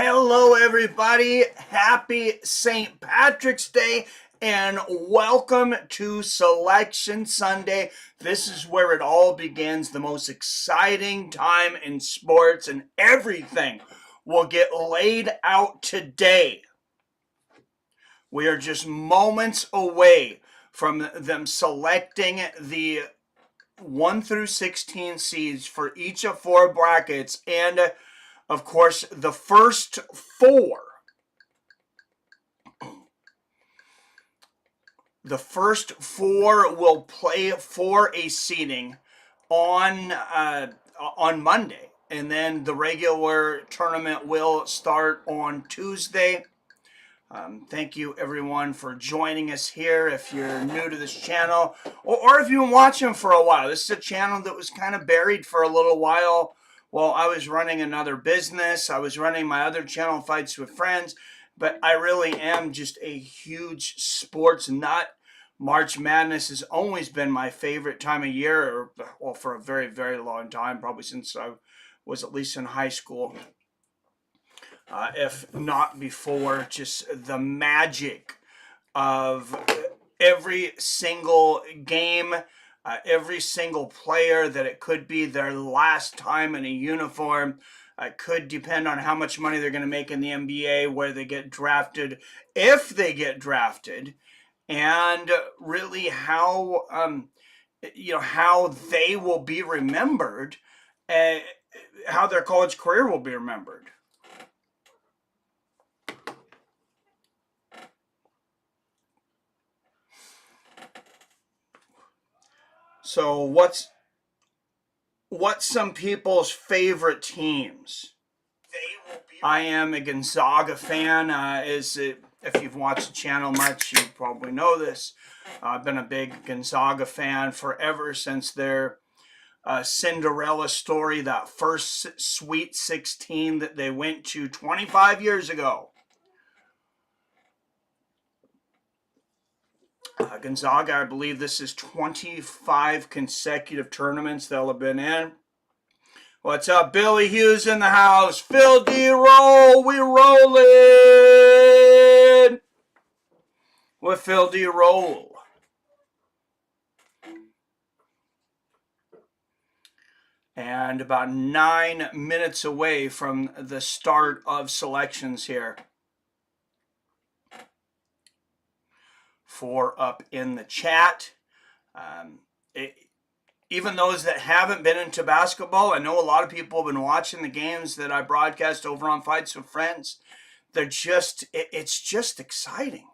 Hello, everybody. Happy St. Patrick's Day and welcome to Selection Sunday. This is where it all begins, the most exciting time in sports, and everything will get laid out today. We are just moments away from them selecting the 1 through 16 seeds for each of four brackets, and of course, the first four will play for a seeding on Monday, and then the regular tournament will start on Tuesday. Thank you, everyone, for joining us here. If you're new to this channel, or if you've been watching for a while, this is a channel that was kind of buried for a little while. Well, I was running another business. I was running my other channel, Fights with Friends, but I really am just a huge sports nut. March Madness has always been my favorite time of year, well, for a very, very long time, probably since I was at least in high school. If not before, just the magic of every single game, every single player, that it could be their last time in a uniform. It could depend on how much money they're going to make in the NBA, where they get drafted, if they get drafted, and really how how they will be remembered, how their college career will be remembered. So what's some people's favorite teams? I am a Gonzaga fan. If you've watched the channel much, you probably know this. I've been a big Gonzaga fan forever, since their Cinderella story, that first Sweet 16 that they went to 25 years ago. Gonzaga, I believe this is 25 consecutive tournaments they'll have been in. What's up, Billy Hughes in the house? Phil D. Roll, we rollin' with Phil D. Roll. And about 9 minutes away from the start of selections here. 4 up in the chat. Even those that haven't been into basketball, I know a lot of people have been watching the games that I broadcast over on Fights with Friends. It's just exciting.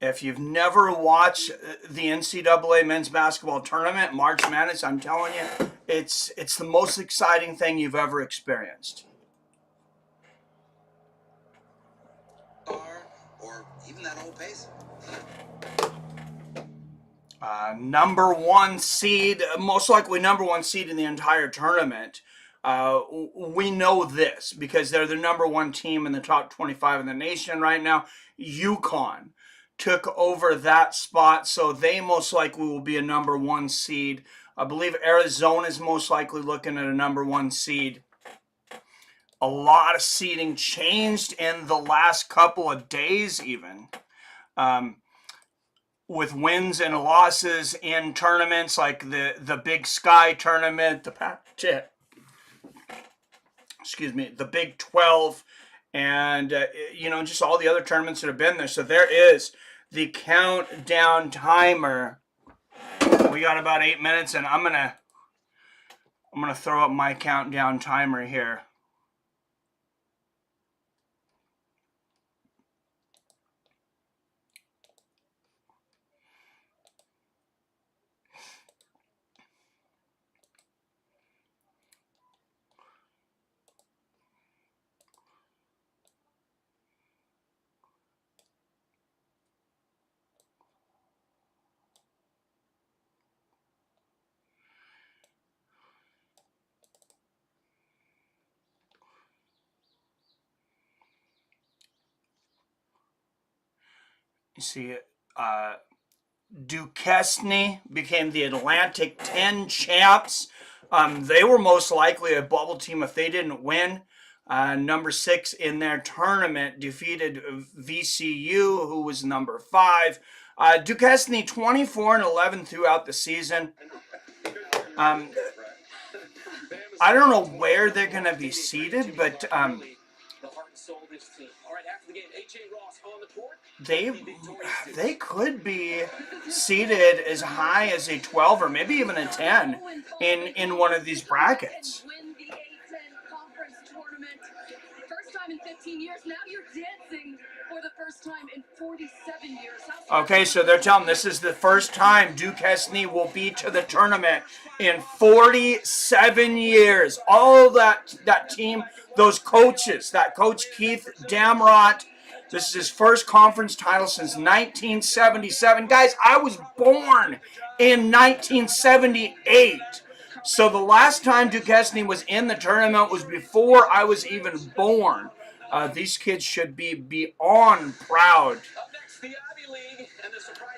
If you've never watched the NCAA men's basketball tournament, March Madness, I'm telling you, it's the most exciting thing you've ever experienced. Or even that old pace. Number 1 seed, most likely number 1 seed in the entire tournament. We know this because they're the number 1 team in the top 25 in the nation right now. UConn took over that spot, so they most likely will be a number 1 seed. I believe Arizona is most likely looking at a number 1 seed. A lot of seeding changed in the last couple of days, even. With wins and losses in tournaments like the Big Sky tournament, the Big 12, and just all the other tournaments that have been there. So there is the countdown timer. We got about 8 minutes, and I'm gonna throw up my countdown timer here. You see, Duquesne became the Atlantic 10 champs. They were most likely a bubble team if they didn't win. Number 6 in their tournament defeated VCU, who was number 5. Duquesne 24-11 throughout the season. I don't know where they're going to be seated, but they could be seated as high as a 12 or maybe even a 10 in one of these brackets. First time in 15 years. Now you're dancing for the first time in 47 years. Okay, so they're telling this is the first time Duquesne will be to the tournament in 47 years. All that team, those coaches, that coach Keith Damrot, this is his first conference title since 1977. Guys, I was born in 1978. So the last time Duquesne was in the tournament was before I was even born. These kids should be beyond proud.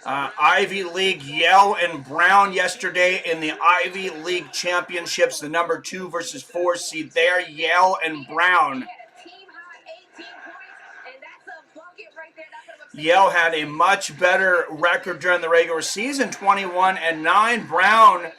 Ivy League, Yale and Brown yesterday in the Ivy League Championships, the number 2 versus 4 seed there, Yale and Brown. Yale had a much better record during the regular season, 21-9. Brown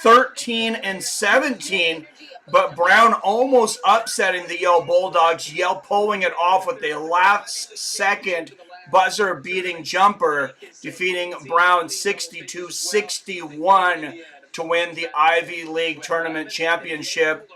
13-17, but Brown almost upsetting the Yale Bulldogs. Yale pulling it off with a last-second buzzer-beating jumper, defeating Brown 62-61 to win the Ivy League Tournament Championship.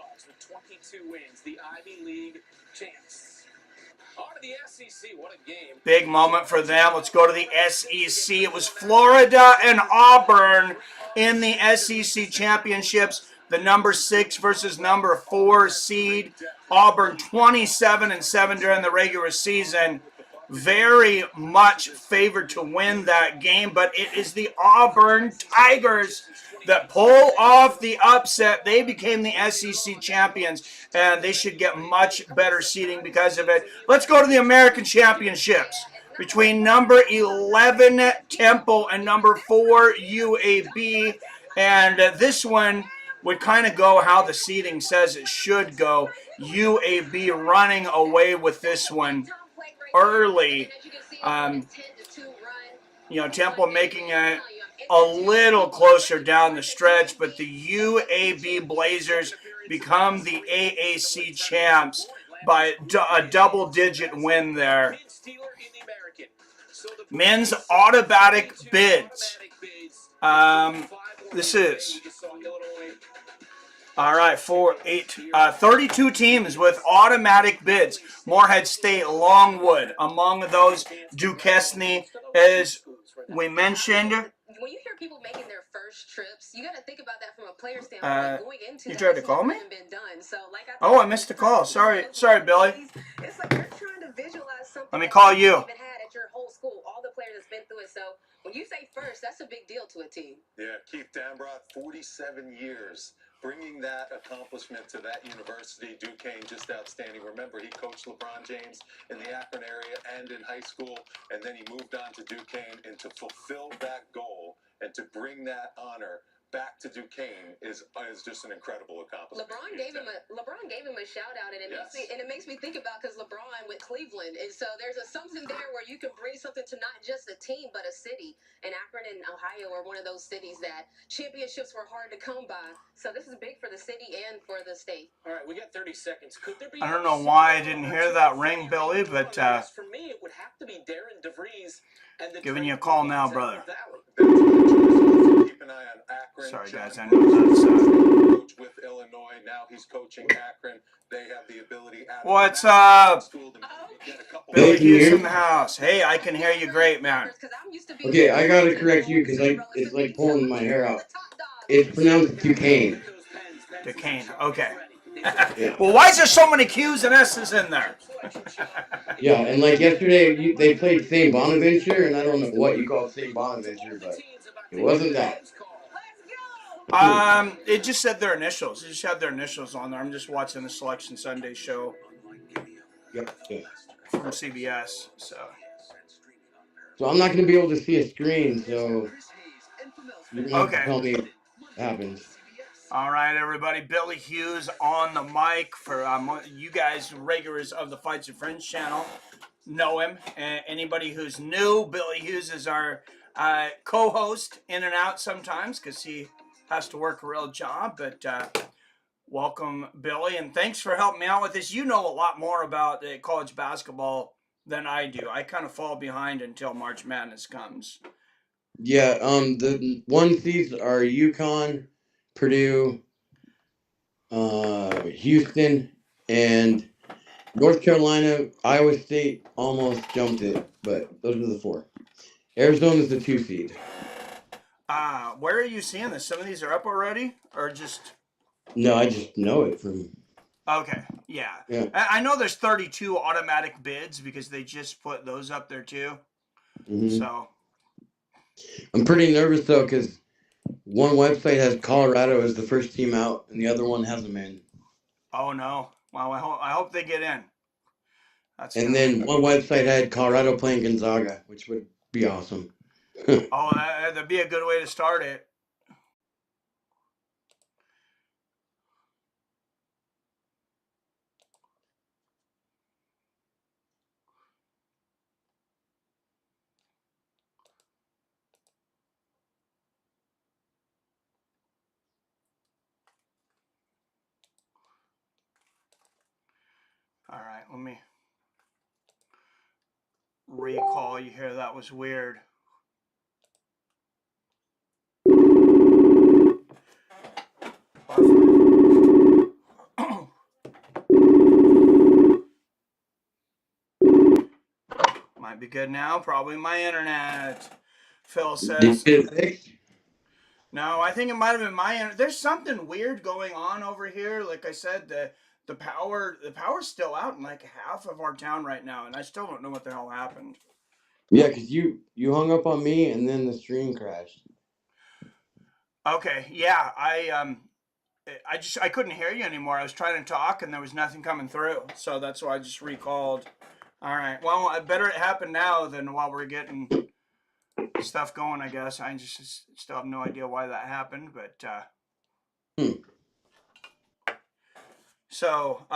Big moment for them. Let's go to the SEC. It was Florida and Auburn in the SEC Championships. The number 6 versus number 4 seed. Auburn 27-7 during the regular season. Very much favored to win that game, but it is the Auburn Tigers that pull off the upset. They became the SEC champions, and they should get much better seeding because of it. Let's go to the American Championships between number 11 Temple and number 4 UAB, and this one would kind of go how the seeding says it should go. UAB running away with this one early. Temple making it a little closer down the stretch, but the UAB Blazers become the AAC champs by a double-digit win there. Men's automatic bids. This is all right, 32 teams with automatic bids. Morehead State, Longwood, among those Duquesne, as we mentioned. When you hear people making their first trips, you got to think about that from a player standpoint. Going into you tried to call me? Been done. So, I missed the call. Sorry, Billy. It's like you're trying to visualize something. Let me call you. Even had at your whole school, all the players that's been through it. So when you say first, that's a big deal to a team. Yeah, Keith Damrot, 47 years. Bringing that accomplishment to that university, Duquesne, just outstanding. Remember, he coached LeBron James in the Akron area and in high school, and then he moved on to Duquesne. And to fulfill that goal and to bring that honor back to Duquesne is just an incredible accomplishment. LeBron gave him a shout out, and it makes me think about, because LeBron with Cleveland, and so there's something there where you can bring something to not just a team but a city. And Akron and Ohio are one of those cities that championships were hard to come by. So this is big for the city and for the state. All right, we got 30 seconds. Could there be? I don't know why I didn't hear that ring, Billy, but for me, it would have to be Darren DeVries and the giving you a call now, brother. Keep an eye on Akron. Sorry, guys, I know that's coach with Illinois. Now he's coaching Akron. They have the ability. What's up? Billy Hughes in the house. Hey, I can hear you great, man. Okay, I gotta correct you because it's like pulling my hair out. It's pronounced Duquesne. Duquesne. Okay. Yeah. Well, why is there so many Q's and S's in there? Yeah, and like yesterday, they played St. Bonaventure, and I don't know what you call St. Bonaventure, but it wasn't that. It just said their initials. It just had their initials on there. I'm just watching the Selection Sunday show. Yep. Yeah. From CBS. So So I'm not going to be able to see a screen. So you're going to have to Okay. tell me what happens. All right, everybody. Billy Hughes on the mic for you guys, regulars of the Fights and Friends channel, know him. Anybody who's new, Billy Hughes is our co-host in and out sometimes because he has to work a real job. But welcome, Billy, and thanks for helping me out with this. You know a lot more about college basketball than I do. I kind of fall behind until March Madness comes. Yeah, the one seeds are UConn, Purdue, Houston, and North Carolina. Iowa State almost jumped it, but those are the four. Arizona's the 2 seed. Where are you seeing this? Some of these are up already, or just No, I just know it from. okay? Yeah, Yeah. I know there's 32 automatic bids because they just put those up there too. Hmm. So I'm pretty nervous though because one website has Colorado as the first team out, and the other one has them in. oh no, well I hope they get in. That's And gonna be then one website had Colorado playing Gonzaga, which would be awesome. oh that'd be a good way to start it. All right, let me recall you here. That was weird. Might be good now. Probably my internet. Phil Did you says. get it fixed? No, I think it might have been my internet. There's something weird going on over here. Like I said, the power's still out in like half of our town right now, and I still don't know what the hell happened. Yeah, because you hung up on me and then the stream crashed. Okay, yeah, I couldn't hear you anymore. I was trying to talk and there was nothing coming through, so that's why I just recalled. All right, well, better it happen now than while we're getting stuff going. I guess I just still have no idea why that happened, but. So,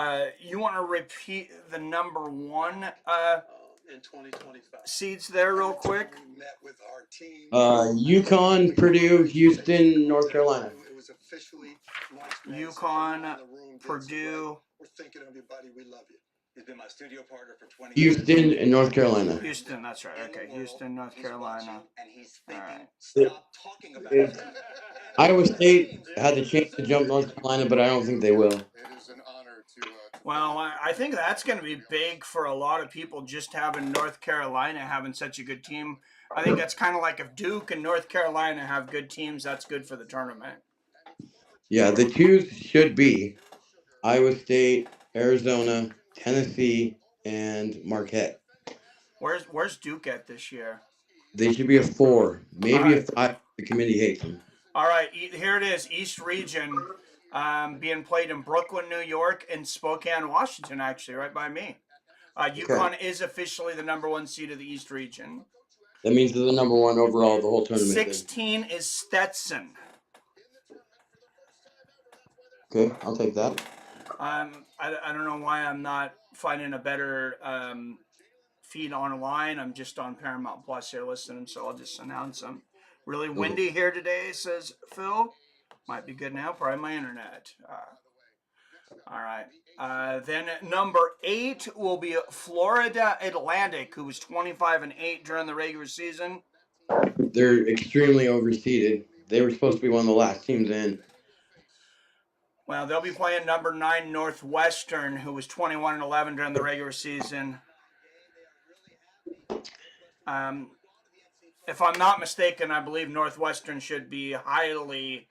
you want to repeat the number one In 2025. seeds there real quick? We met with our team. UConn, Purdue, Houston, North Carolina. It was officially launched. UConn, Purdue. We're thinking of you, buddy. We love you. He's been my studio partner for 20 Houston and North Carolina. Houston, that's right. Okay, Houston, North Carolina. And he's All thinking, right. stop talking about it. Iowa State had the chance to jump North Carolina, but I don't think they will. It is an honor to Well, I think that's going to be big for a lot of people just having North Carolina having such a good team. I think that's kind of like if Duke and North Carolina have good teams, that's good for the tournament. Yeah, the twos should be Iowa State, Arizona, Tennessee, and Marquette. Where's Duke at this year? They should be a 4, maybe All a 5. The committee hates them. All right, here it is, East Region, being played in Brooklyn, New York, and Spokane, Washington, actually, right by me. UConn is officially the number one seed of the East Region. That means they're the number one overall the whole tournament. 16 is Stetson. Okay, I'll take that. I don't know why I'm not finding a better feed online. I'm just on Paramount Plus here listening, so I'll just announce them. Really windy here today, says Phil. Might be good now, probably my internet. All right. Then number 8 will be Florida Atlantic, who was 25-8 during the regular season. They're extremely overseeded. They were supposed to be one of the last teams in. Well, they'll be playing number 9 Northwestern, who was 21-11 during the regular season. If I'm not mistaken, I believe Northwestern should be highly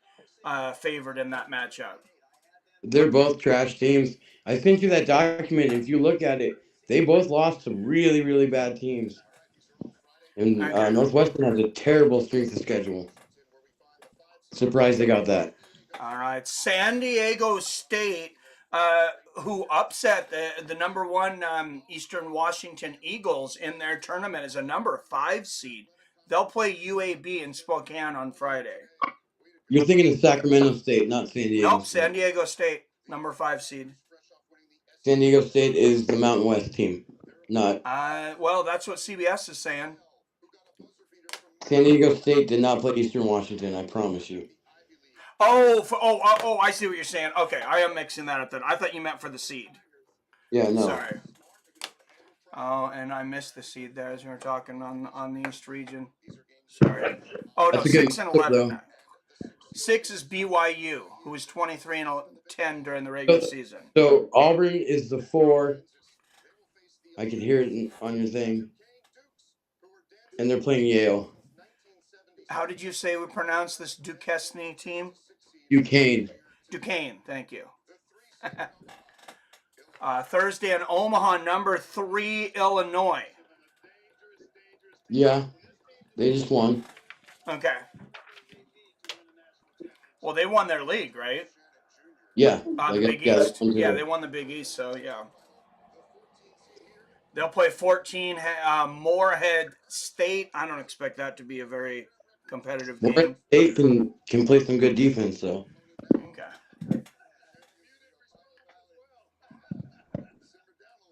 favored in that matchup. They're both trash teams. I sent you that document. If you look at it, they both lost to really, really bad teams. And Okay. Northwestern has a terrible strength of schedule. Surprised they got that. All right. San Diego State who upset the number one Eastern Washington Eagles in their tournament as a number 5 seed. They'll play UAB in Spokane on Friday. You're thinking of Sacramento State, not San Diego Nope, State. San Diego State, number 5 seed. San Diego State is the Mountain West team, not. Well, that's what CBS is saying. San Diego State did not play Eastern Washington, I promise you. I see what you're saying. Okay, I am mixing that up then. I thought you meant for the seed. Yeah, no. Sorry. Oh, and I missed the seed there as we were talking on the East region. Sorry. Oh, no, That's a good 6 and matchup, 11. though. 6 is BYU, who was 23 and 10 during the regular season. So Auburn is the 4. I can hear it on your thing. And they're playing Yale. How did you say we pronounce this Duquesne team? Duquesne. Duquesne, thank you. Thursday in Omaha, number 3, Illinois. Yeah, they just won. Okay. Well, they won their league, right? Yeah. The Big East. Yeah, they won the Big East, so yeah. They'll play 14 Moorhead State. I don't expect that to be a very competitive game. Moorhead State can play some good defense, though. Okay.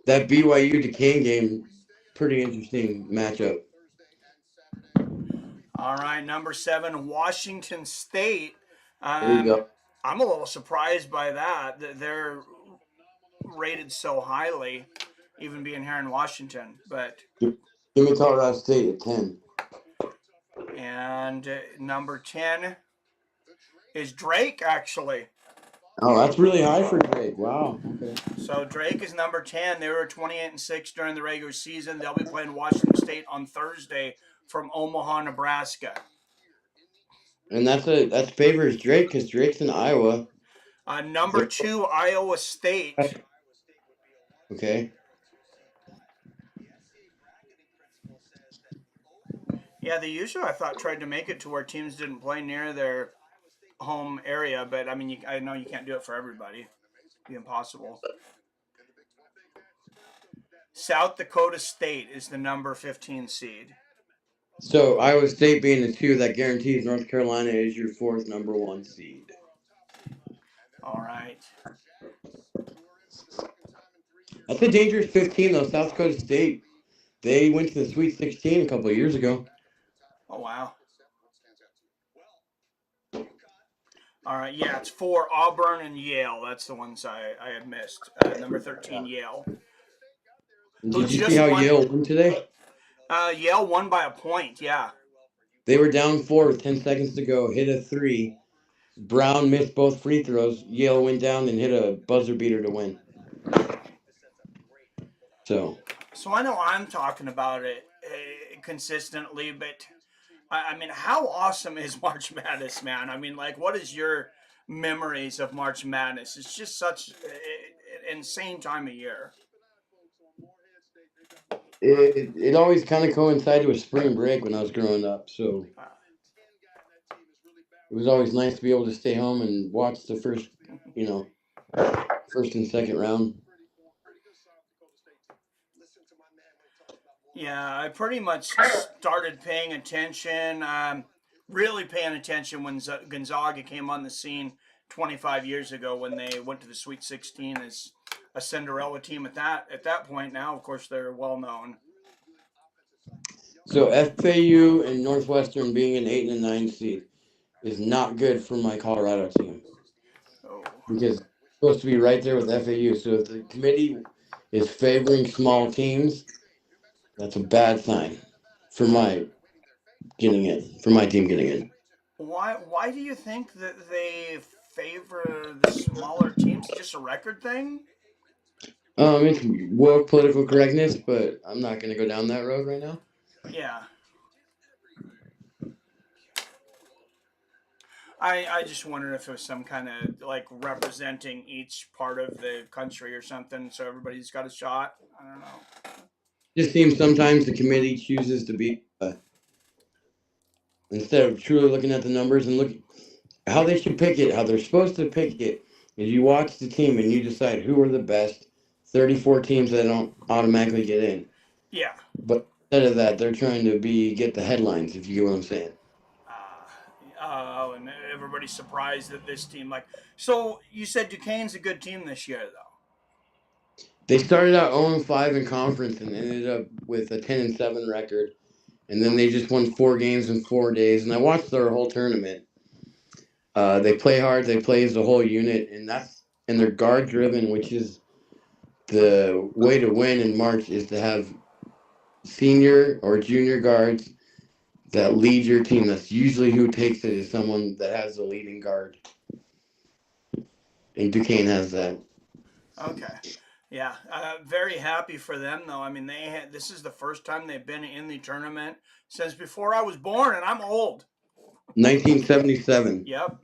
That BYU Duquesne game, pretty interesting matchup. All right, number 7, Washington State. There you go. I'm a little surprised by that. They're rated so highly, even being here in Washington. But Give me Colorado State at 10. And number 10 is Drake, actually. Oh, that's really high for Drake. Wow. Okay. So Drake is number 10. They were 28-6 during the regular season. They'll be playing Washington State on Thursday from Omaha, Nebraska. And that favors Drake because Drake's in Iowa. Number 2, Iowa State. Okay. Yeah, they usually, I thought, tried to make it to where teams didn't play near their home area, but I mean, I know you can't do it for everybody. It'd be impossible. South Dakota State is the number 15 seed. So Iowa State being the 2, that guarantees North Carolina is your 4th number 1 seed. All right. That's a dangerous 15, though. South Dakota State. They went to the Sweet 16 a couple of years ago. Oh, wow. All right, yeah, it's 4, Auburn and Yale. That's the ones I had missed. Number 13, Yale. Did you see how Yale won today? Yale won by a point, yeah. They were down 4 with 10 seconds to go, hit a 3. Brown missed both free throws. Yale went down and hit a buzzer beater to win. So I know I'm talking about it consistently, but I mean, how awesome is March Madness, man? I mean, like, what is your memories of March Madness? It's just such an insane time of year. It always kind of coincided with spring break when I was growing up, so it was always nice to be able to stay home and watch the first and second round. Yeah, I pretty much started paying attention, really paying attention when Gonzaga came on the scene 25 years ago when they went to the Sweet 16 as a Cinderella team at that point. Now, of course, they're well known. So FAU and Northwestern being an 8 and a 9 seed is not good for my Colorado team. Because it's supposed to be right there with FAU. So if the committee is favoring small teams, that's a bad sign for my team getting in. Why do you think that they favor the smaller teams? Just a record thing? It's woke political correctness, but I'm not going to go down that road right now. Yeah. I just wondered if it was some kind of like representing each part of the country or something, so everybody's got a shot. I don't know. It just seems sometimes the committee chooses to be instead of truly looking at the numbers and looking how they should pick it, how they're supposed to pick it. is you watch the team and you decide who are the best 34 teams that don't automatically get in. Yeah. But instead of that, they're trying to get the headlines, if you get what I'm saying. And everybody's surprised that this team, like, so you said Duquesne's a good team this year, though. They started out 0-5 in conference and ended up with a 10-7 record. And then they just won 4 games in 4 days. And I watched their whole tournament. They play hard. They play as a whole unit, and they're guard driven, which is the way to win in March is to have senior or junior guards that lead your team. That's usually who takes it, is someone that has the leading guard. And Duquesne has that. Okay. Yeah, very happy for them though. I mean, this is the first time they've been in the tournament since before I was born, and I'm old. 1977. Yep.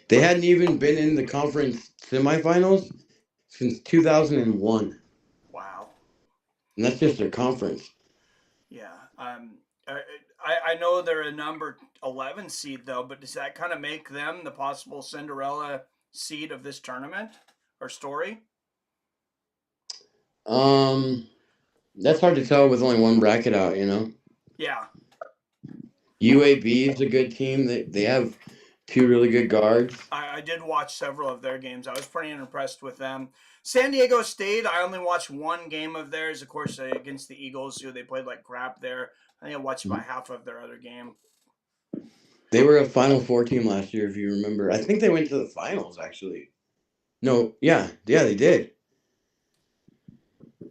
They hadn't even been in the conference semifinals since 2001. Wow. And that's just their conference. Yeah. I know they're a number 11 seed though, but does that kind of make them the possible Cinderella seed of this tournament or story? That's hard to tell with only one bracket out, you know. Yeah. UAB is a good team. They have 2 really good guards. I did watch several of their games. I was pretty impressed with them. San Diego State, I only watched one game of theirs, of course, against the Eagles, who they played like crap there. I think I watched about half of their other game. They were a Final Four team last year, if you remember. I think they went to the finals, actually. No, yeah, they did.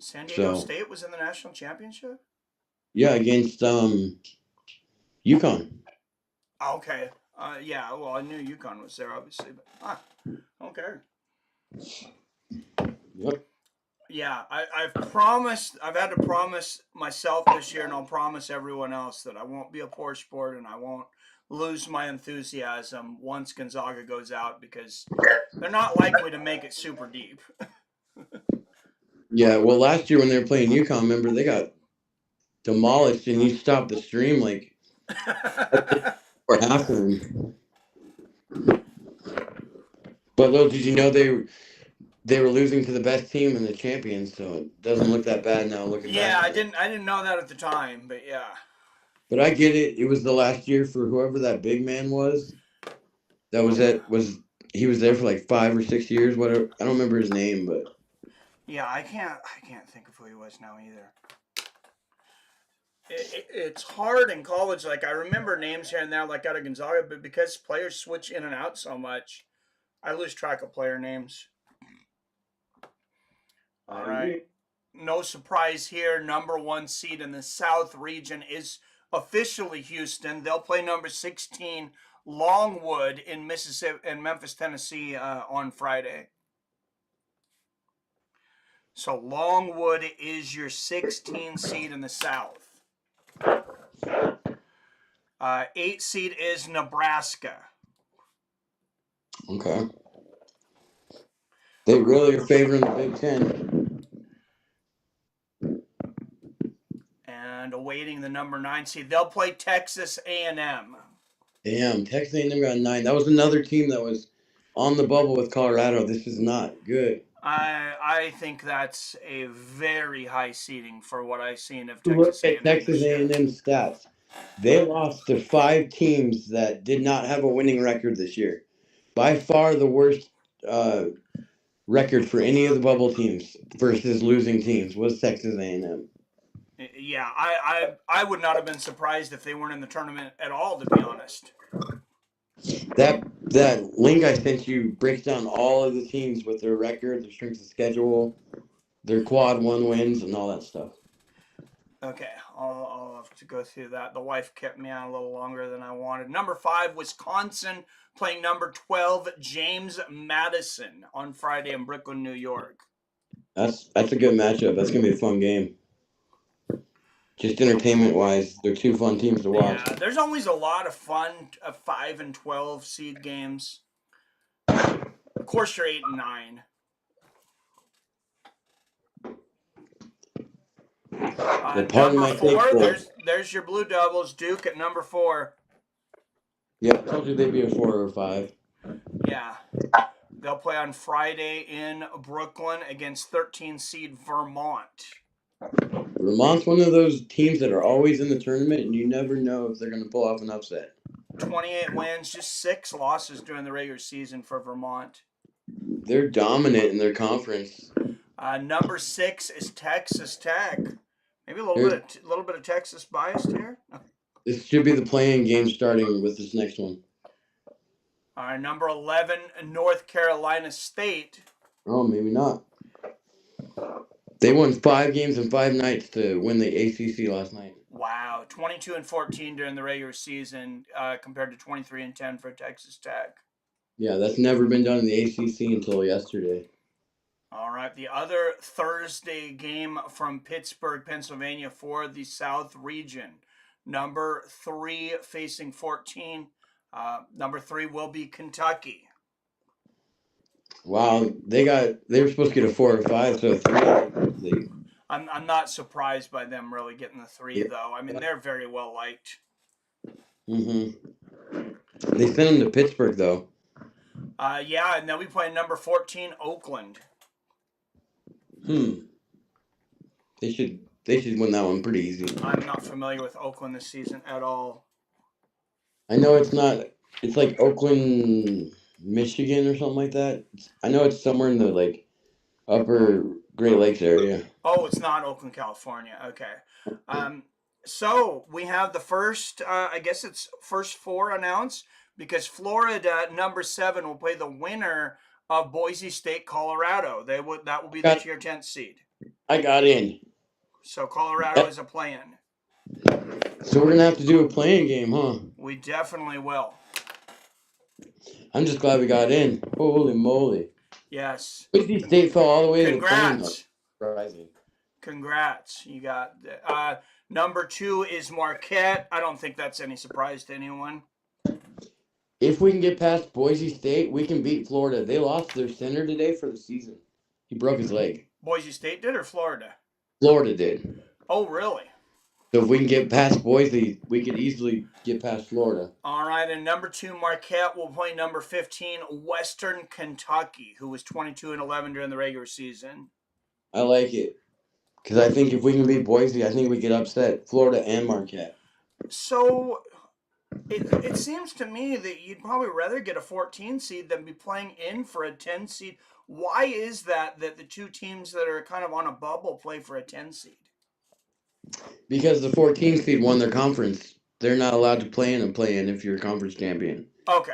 San Diego State was in the national championship? Yeah, against UConn. Okay. Yeah, well, I knew UConn was there, obviously, but okay. Yep. Yeah, I've had to promise myself this year, and I'll promise everyone else that I won't be a poor sport and I won't lose my enthusiasm once Gonzaga goes out, because they're not likely to make it super deep. Yeah, well, last year when they were playing UConn, remember, they got demolished and you stopped the stream like for half of them. But little did you know they were losing to the best team and the champions, so it doesn't look that bad now looking back. Yeah, I didn't know that at the time, but yeah. But I get it. It was the last year for whoever that big man was. He was there for like 5 or 6 years, whatever. I don't remember his name, but yeah, I can't think of who he was now either. It's hard in college. Like, I remember names here and there, like out of Gonzaga, but because players switch in and out so much, I lose track of player names. All right. No surprise here. Number 1 seed in the South region is officially Houston. They'll play number 16 Longwood in Memphis, Tennessee on Friday. So Longwood is your 16 seed in the South. 8 seed is Nebraska. okay. They really are favoring the Big Ten. And awaiting the number 9 seed, they'll play Texas A&M. Damn, Texas A&M got 9. That was another team that was on the bubble with Colorado. This is not good. I think that's a very high seeding for what I've seen of Texas Texas A&M. Texas A&M stats. They lost to 5 teams that did not have a winning record this year. By far the worst record for any of the bubble teams versus losing teams was Texas A&M. Yeah, I would not have been surprised if they weren't in the tournament at all, to be honest. That link I sent you breaks down all of the teams with their record, their strength of schedule, their quad 1 wins, and all that stuff. Okay, I'll have to go through that. The wife kept me on a little longer than I wanted. Number 5, Wisconsin, playing number 12, James Madison, on Friday in Brooklyn, New York. That's a good matchup. That's going to be a fun game. Just entertainment-wise, they're 2 fun teams to watch. Yeah, there's always a lot of fun 5 and 12 seed games. Of course, you're 8 and 9. Number 4, there's your Blue Devils, Duke at number 4. Yeah, I told you they'd be a 4 or 5. Yeah. They'll play on Friday in Brooklyn against 13 seed Vermont. Vermont's one of those teams that are always in the tournament, and you never know if they're going to pull off an upset. 28 wins, just 6 losses during the regular season for Vermont. They're dominant in their conference. Number 6 is Texas Tech. Maybe a little bit of Texas biased here. This should be the playing game starting with this next one. Number 11, North Carolina State. Oh, maybe not. They won 5 games in 5 nights to win the ACC last night. Wow, 22-14 during the regular season compared to 23-10 for Texas Tech. Yeah, that's never been done in the ACC until yesterday. All right, the other Thursday game from Pittsburgh, Pennsylvania for the South region. Number 3 facing 14. Number 3 will be Kentucky. Wow, they were supposed to get a 4 or 5, so 3. I'm not surprised by them really getting the 3 though. I mean, they're very well liked. They sent them to Pittsburgh though. Yeah, and they'll be playing number 14 Oakland. They should win that one pretty easy. I'm not familiar with Oakland this season at all. I know it's not. It's like Oakland, Michigan, or something like that. I know it's somewhere in the upper Great Lakes area. Oh, it's not Oakland, California. Okay. So we have the first. I guess it's first 4 announced because Florida number 7 will play the winner of Boise State, Colorado. That will be the tier 10th seed. I got in. So Colorado is a play-in. So we're gonna have to do a playing game, huh? We definitely will. I'm just glad we got in. Holy moly! Yes. Boise State fell all the way to the Congrats. Surprising. Congrats. You got number 2 is Marquette. I don't think that's any surprise to anyone. If we can get past Boise State, we can beat Florida. They lost their center today for the season. He broke his leg. Boise State did or Florida? Florida did. Oh, really? So if we can get past Boise, we could easily get past Florida. All right, and number 2, Marquette will play number 15, Western Kentucky, who was 22-11 during the regular season. I like it. Because I think if we can beat Boise, I think we could upset Florida and Marquette. So it seems to me that you'd probably rather get a 14 seed than be playing in for a 10 seed. Why is that the 2 teams that are kind of on a bubble play for a 10 seed? Because the 14 seed won their conference. They're not allowed to play in if you're a conference champion. Okay.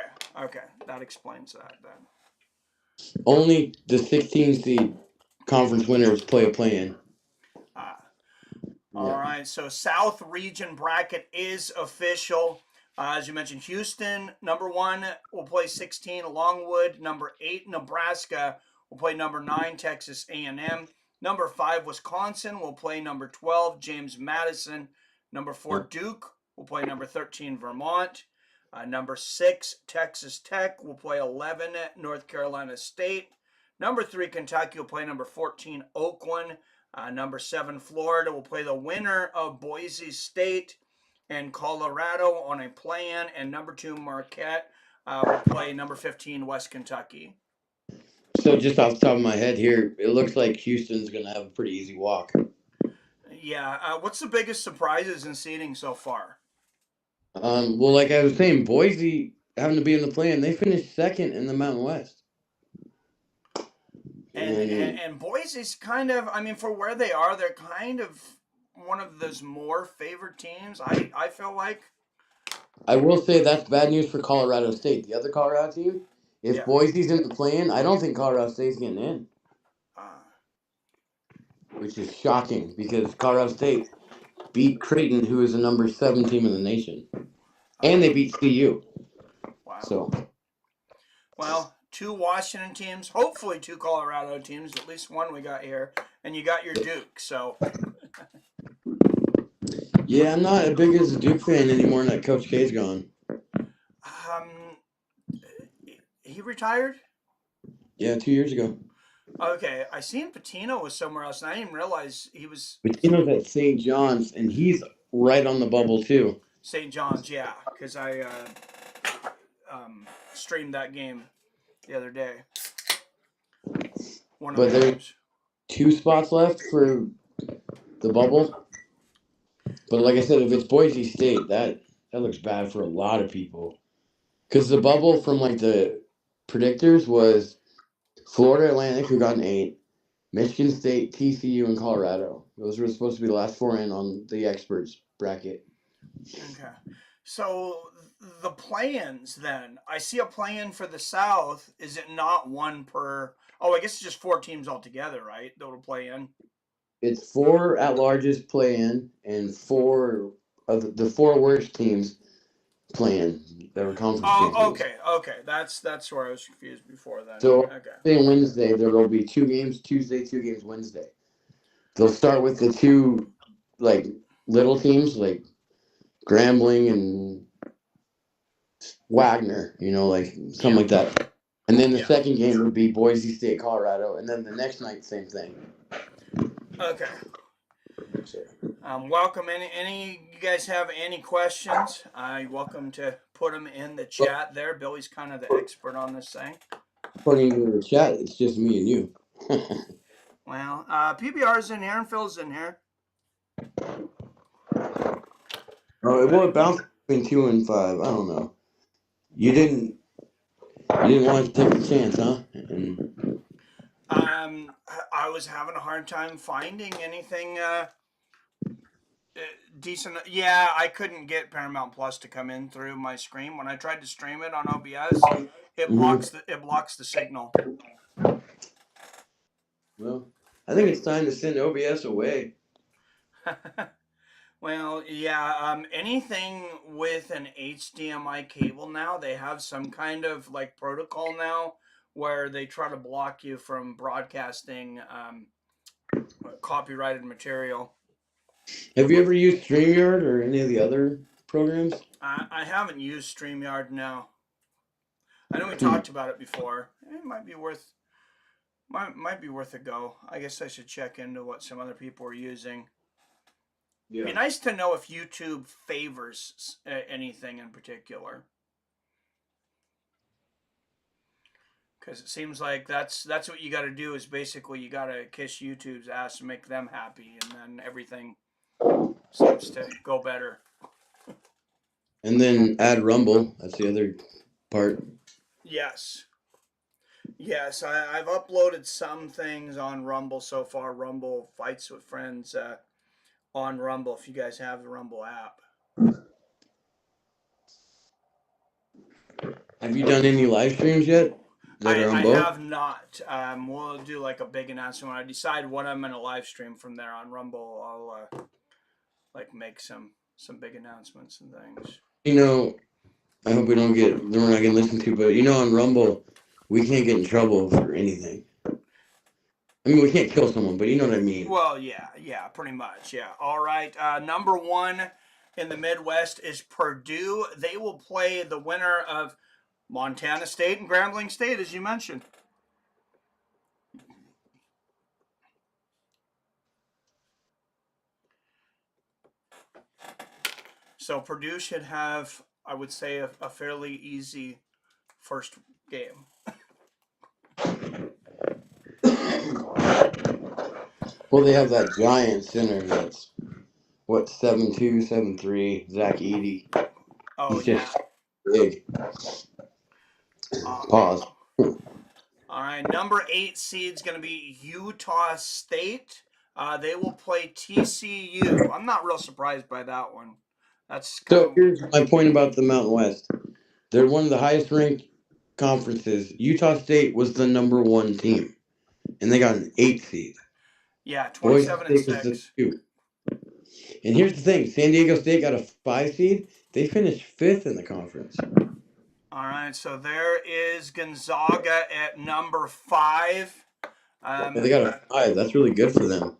That explains that then. Only the 16 seed conference winners play a play-in. All right, so South Region bracket is official. As you mentioned, Houston, number 1, will play 16, Longwood. Number 8, Nebraska, will play number 9, Texas A&M. Number 5, Wisconsin, will play number 12, James Madison. Number 4, Duke, will play number 13, Vermont. Number 6, Texas Tech, will play 11, North Carolina State. Number 3, Kentucky, will play number 14, Oakland. Number 7, Florida, will play the winner of Boise State and Colorado on a play-in. And number 2, Marquette, will play number 15, West Kentucky. So just off the top of my head here, it looks like Houston's going to have a pretty easy walk. Yeah. What's the biggest surprises in seeding so far? Well, like I was saying, Boise having to be in the play-in, they finished 2nd in the Mountain West. And Boise's kind of, I mean, for where they are, they're kind of one of those more favored teams, I feel like. I will say that's bad news for Colorado State. The other Colorado team, if Boise's in the play-in, I don't think Colorado State's getting in. Which is shocking because Colorado State beat Creighton, who is the number 7 team in the nation. And they beat CU. Wow. So. Well, 2 Washington teams, hopefully 2 Colorado teams, at least one we got here, and you got your Duke, so. Yeah, I'm not as big as a Duke fan anymore now that Coach K's gone. He retired? Yeah, 2 years ago. Okay, I seen Patino was somewhere else, and I didn't realize he was. Patino's at St. John's, and he's right on the bubble, too. St. John's, yeah, because I streamed that game the other day. one of But the there's games. 2 spots left for the bubble. But like I said, if it's Boise State, that looks bad for a lot of people. Because the bubble from like the predictors was Florida Atlantic, who got an 8, Michigan State, TCU, and Colorado. Those were supposed to be the last 4 in on the experts bracket. Okay. So the play-ins then. I see a play-in for the South. Is it not one per? Oh, I guess it's just 4 teams altogether, right? That'll play in. It's 4 at-larges play in, and 4 of the 4 worst teams play in. That were conference champions. Okay. That's where I was confused before then. So Okay. Tuesday and Wednesday, there will be 2 games Tuesday, 2 games Wednesday. They'll start with the 2 like little teams like Grambling and Wagner, like something like that. And then the second game would be Boise State, Colorado, and then the next night, same thing. Okay. Welcome. Any you guys have any questions? You're welcome to put them in the chat there. Billy's kind of the expert on this thing. Putting in the chat, it's just me and you. Well, PBR's in here and Phil's in here. It bounced between 2 and 5. I don't know. You didn't want to take the chance, huh? I was having a hard time finding anything decent. Yeah, I couldn't get Paramount Plus to come in through my screen when I tried to stream it on OBS. It blocks the signal. Well, I think it's time to send OBS away. Well, yeah. Anything with an HDMI cable now, they have some kind of like protocol now where they try to block you from broadcasting copyrighted material. Have you ever used StreamYard or any of the other programs? I haven't used StreamYard now. I know we talked about it before. It might be worth a go. I guess I should check into what some other people are using. Yeah. It'd be nice to know if YouTube favors anything in particular. Because it seems like that's what you got to do is basically you got to kiss YouTube's ass and make them happy, and then everything seems to go better. And then add Rumble. That's the other part. Yes, I've uploaded some things on Rumble so far. Rumble Fights with Friends on Rumble, if you guys have the Rumble app. Have you done any live streams yet? I have not. We'll do like a big announcement when I decide what I'm going to live stream from there on Rumble. I'll like make some big announcements and things. I hope we're not going to listen to, but on Rumble, we can't get in trouble for anything. I mean, we can't kill someone, but you know what I mean. Well, yeah, pretty much, yeah. All right, number 1 in the Midwest is Purdue. They will play the winner of Montana State and Grambling State, as you mentioned. So Purdue should have, I would say, a fairly easy first game. Well, they have that giant center that's, 7'2", 7'3", Zach Edey. Oh, he's just big. Pause. All right, number 8 seed is going to be Utah State. They will play TCU. I'm not real surprised by that one. Here's my point about the Mountain West. They're one of the highest ranked conferences. Utah State was the number 1 team, and they got an 8 seed. Yeah, 27-6. And here's the thing: San Diego State got a 5 seed. They finished 5th in the conference. All right, so there is Gonzaga at number 5. They got a 5. That's really good for them.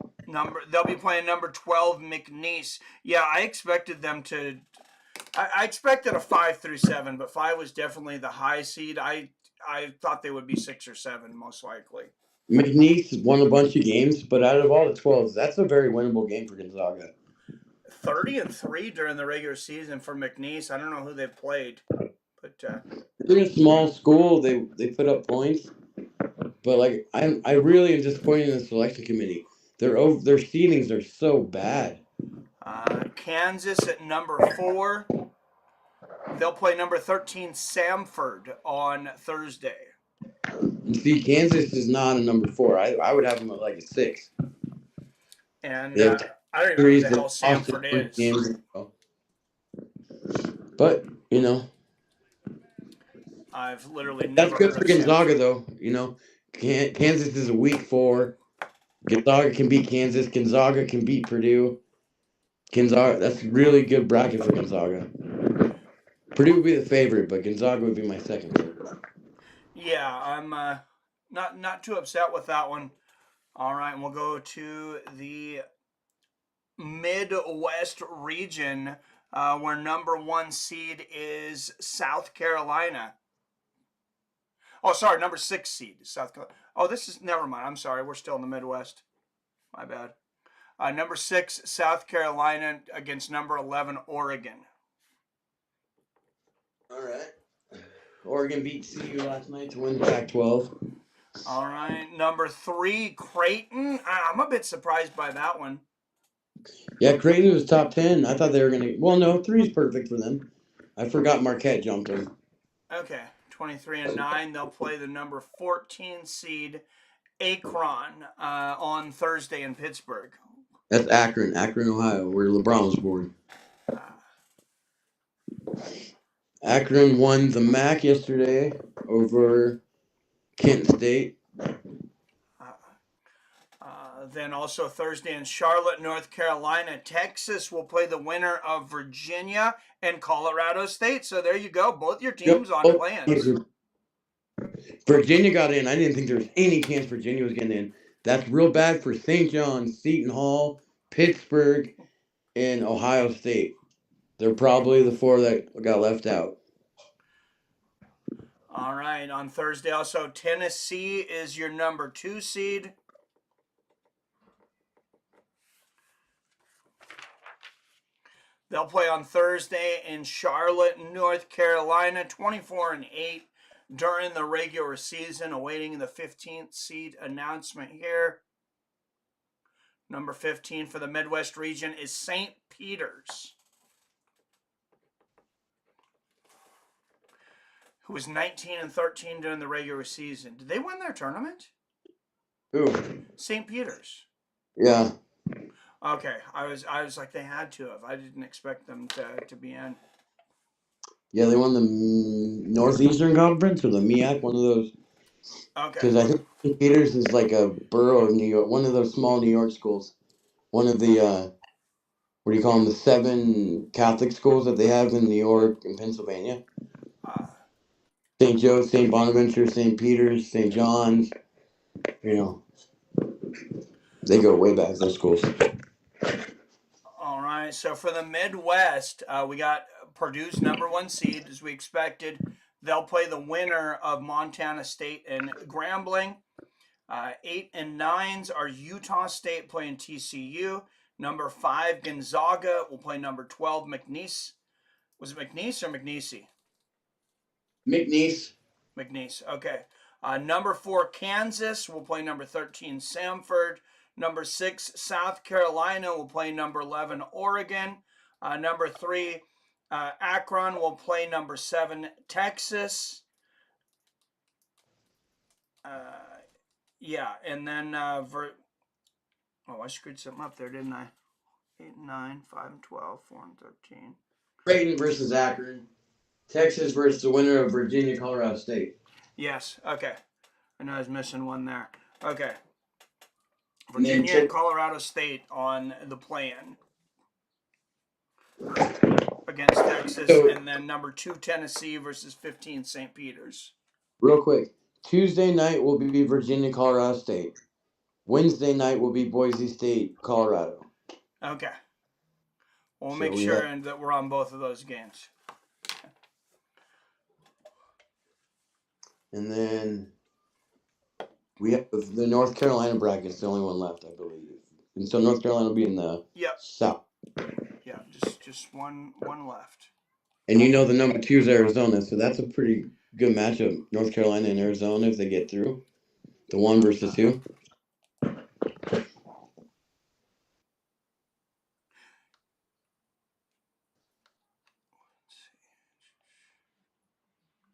They'll be playing number 12 McNeese. Yeah, I expected them to. I expected a 5 through 7, but 5 was definitely the high seed. I thought they would be 6 or 7 most likely. McNeese won a bunch of games, but out of all the 12s, that's a very winnable game for Gonzaga. 30-3 during the regular season for McNeese. I don't know who they've played, but they're a small school. They put up points, But like I really am disappointed in the selection committee. Their seedings are so bad. Kansas at number 4. They'll play number 13 Samford on Thursday. And see, Kansas is not a number 4. I would have them at like a 6. And They have I don't even know who threes the that hell lost Samford 3 is. games in a row. But I've literally that's never good heard for of Gonzaga, Samford. though. Kansas is a weak 4. Gonzaga can beat Kansas. Gonzaga can beat Purdue. Gonzaga, that's a really good bracket for Gonzaga. Purdue would be the favorite, but Gonzaga would be my second favorite. Yeah, I'm not too upset with that one. All right, and we'll go to the Midwest region, where number 1 seed is South Carolina. Oh, sorry, number 6 seed is South Carolina. Oh, this is never mind. I'm sorry, we're still in the Midwest. My bad. Number 6 South Carolina against number 11 Oregon. All right. Oregon beat CU last night to win the Pac-12. All right, number 3 Creighton. I'm a bit surprised by that one. Yeah, Creighton was top 10. I thought they were going to. Well, no, 3 is perfect for them. I forgot Marquette jumped them. Okay, 23-9. They'll play the number 14 seed Akron on Thursday in Pittsburgh. That's Akron, Ohio, where LeBron was born. Akron won the MAC yesterday over Kent State. Then also Thursday in Charlotte, North Carolina, Texas will play the winner of Virginia and Colorado State. So there you go. Both your teams on plans. Virginia got in. I didn't think there was any chance Virginia was getting in. That's real bad for St. John's, Seton Hall, Pittsburgh, and Ohio State. They're probably the 4 that got left out. All right. On Thursday, also, Tennessee is your number 2 seed. They'll play on Thursday in Charlotte, North Carolina, 24-8 during the regular season, awaiting the 15th seed announcement here. Number 15 for the Midwest region is St. Peter's, who was 19-13 during the regular season. Did they win their tournament? Who? St. Peter's. Yeah. Okay, I was like, they had to have. I didn't expect them to be in. Yeah, they won the Northeastern Conference or the MEAC, one of those. Okay. Because I think St. Peter's is like a borough of New York, one of those small New York schools. One of the, what do you call them, the 7 Catholic schools that they have in New York and Pennsylvania. St. Joe, St. Bonaventure, St. Peter's, St. John's. They go way back, those schools. All right, so for the Midwest, we got Purdue's number 1 seed, as we expected. They'll play the winner of Montana State and Grambling. 8 and 9s are Utah State playing TCU. Number 5 Gonzaga will play number 12 McNeese. Was it McNeese or McNeese? McNeese. Okay. Number 4 Kansas will play number 13 Samford. Number 6 South Carolina will play number 11 Oregon. Number 3 Akron will play number 7 Texas. Yeah, and then I screwed something up there, didn't I? 8 and 9, 5 and 12, 4 and 13. Creighton versus Akron. Texas versus the winner of Virginia, Colorado State. Yes, okay. I know I was missing one there. Okay. Virginia and Colorado State on the plan against Texas, and then number 2 Tennessee versus 15 St. Peter's. Real quick, Tuesday night will be Virginia, Colorado State. Wednesday night will be Boise State, Colorado. Okay. We'll make sure that we're on both of those games. And then we have the North Carolina bracket. It's the only one left, I believe. And so North Carolina will be in the South. Yeah, just one left. And the number 2 is Arizona, so that's a pretty good matchup. North Carolina and Arizona if they get through. The 1 versus 2.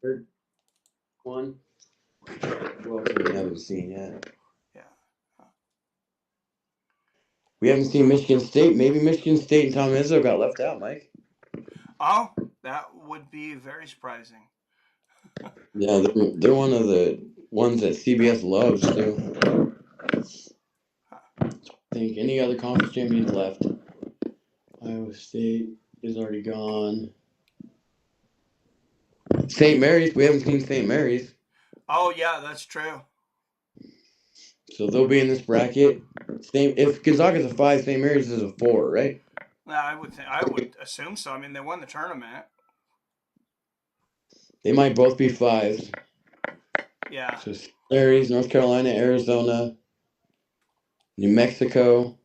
Third one. Who else we haven't seen yet? Yeah. We haven't seen Michigan State. Maybe Michigan State and Tom Izzo got left out, Mike. Oh, that would be very surprising. Yeah, they're one of the ones that CBS loves too. I think any other conference champions left. Iowa State is already gone. St. Mary's, we haven't seen St. Mary's. Oh yeah, that's true. So they'll be in this bracket. If Gonzaga's a 5, St. Mary's is a 4, right? I would assume so. I mean, they won the tournament. They might both be 5s. Yeah. So St. Mary's, North Carolina, Arizona, New Mexico.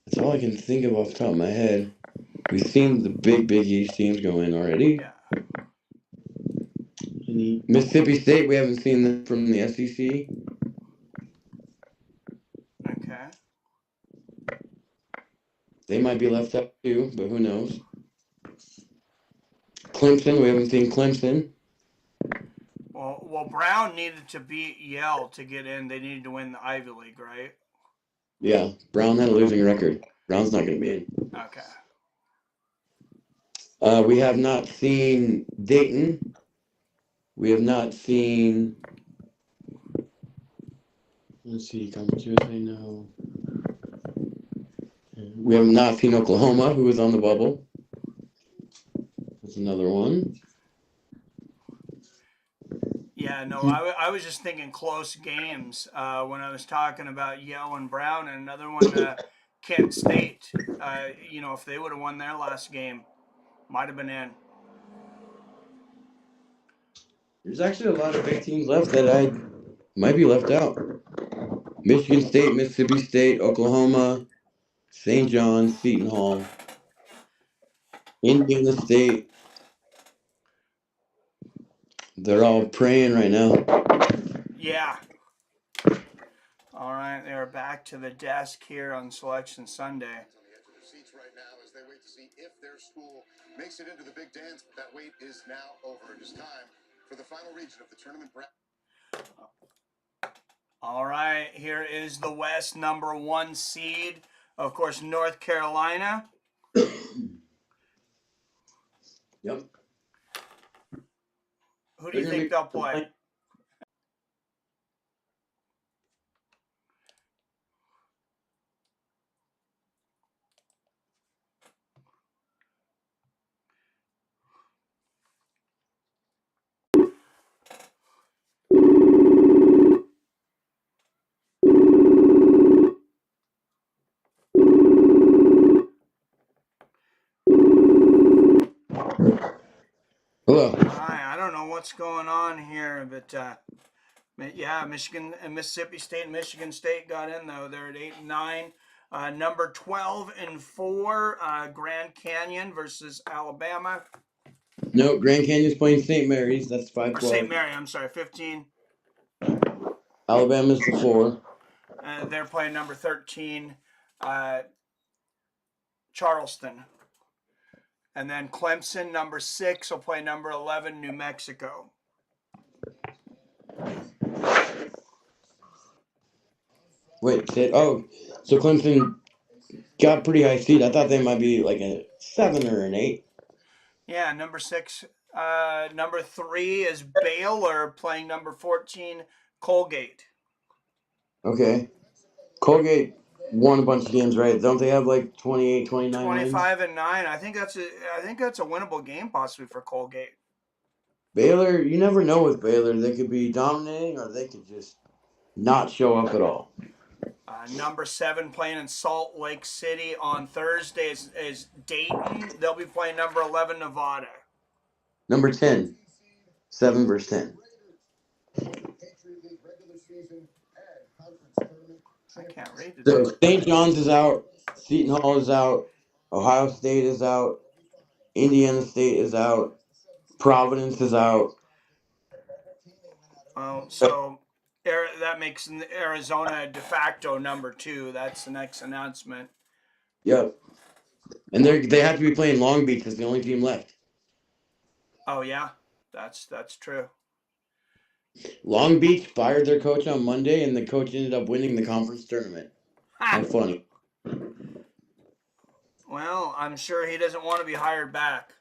That's all I can think of off the top of my head. We've seen the big East teams go in already. Yeah. Mississippi State, we haven't seen them from the SEC. Okay. They might be left out too, but who knows? Clemson, we haven't seen Clemson. Well, Brown needed to beat Yale to get in. They needed to win the Ivy League, right? Yeah, Brown had a losing record. Brown's not going to be in. Okay. We have not seen Dayton. We have not seen. Let's see, Conference USA, no. We have not seen Oklahoma, who was on the bubble. That's another one. Yeah, no, I was just thinking close games when I was talking about Yale and Brown, and another one, Kent State. If they would have won their last game, might have been in. There's actually a lot of big teams left that I might be left out. Michigan State, Mississippi State, Oklahoma, St. John's, Seton Hall, Indiana State. They're all praying right now. Yeah. All right, they're back to the desk here on Selection Sunday. On the edge of their seats right now as they wait to see if their school makes it into the big dance. That wait is now over. It is time for the final region of the tournament bracket. All right, here is the West number 1 seed. Of course, North Carolina. Yep. Who do you think they'll play? Hello. Hi, I don't know what's going on here, but yeah, Michigan and Mississippi State and Michigan State got in though. They're at 8 and 9. Number 12 and 4, Grand Canyon versus Alabama. No, Grand Canyon's playing St. Mary's. That's 5-12. Or St. Mary, I'm sorry, 15. Alabama's the 4. They're playing number 13, Charleston. And then Clemson, number 6, will play number 11, New Mexico. Wait, so Clemson got pretty high seed. I thought they might be like a 7 or an 8. Yeah, number 6. Number 3 is Baylor playing number 14, Colgate. Okay. Colgate won a bunch of games, right? Don't they have like 28, 29 25 wins? and 9. I think that's a winnable game possibly for Colgate. Baylor, you never know with Baylor. They could be dominating or they could just not show up at all. Number 7 playing in Salt Lake City on Thursday is Dayton. They'll be playing number 11, Nevada. Number 10. 7 versus 10. I can't read it. So St. John's is out. Seton Hall is out. Ohio State is out. Indiana State is out. Providence is out. So that makes Arizona de facto number 2. That's the next announcement. Yep. And they have to be playing Long Beach as the only team left. Oh yeah, that's true. Long Beach fired their coach on Monday, and the coach ended up winning the conference tournament. How funny. Well, I'm sure he doesn't want to be hired back.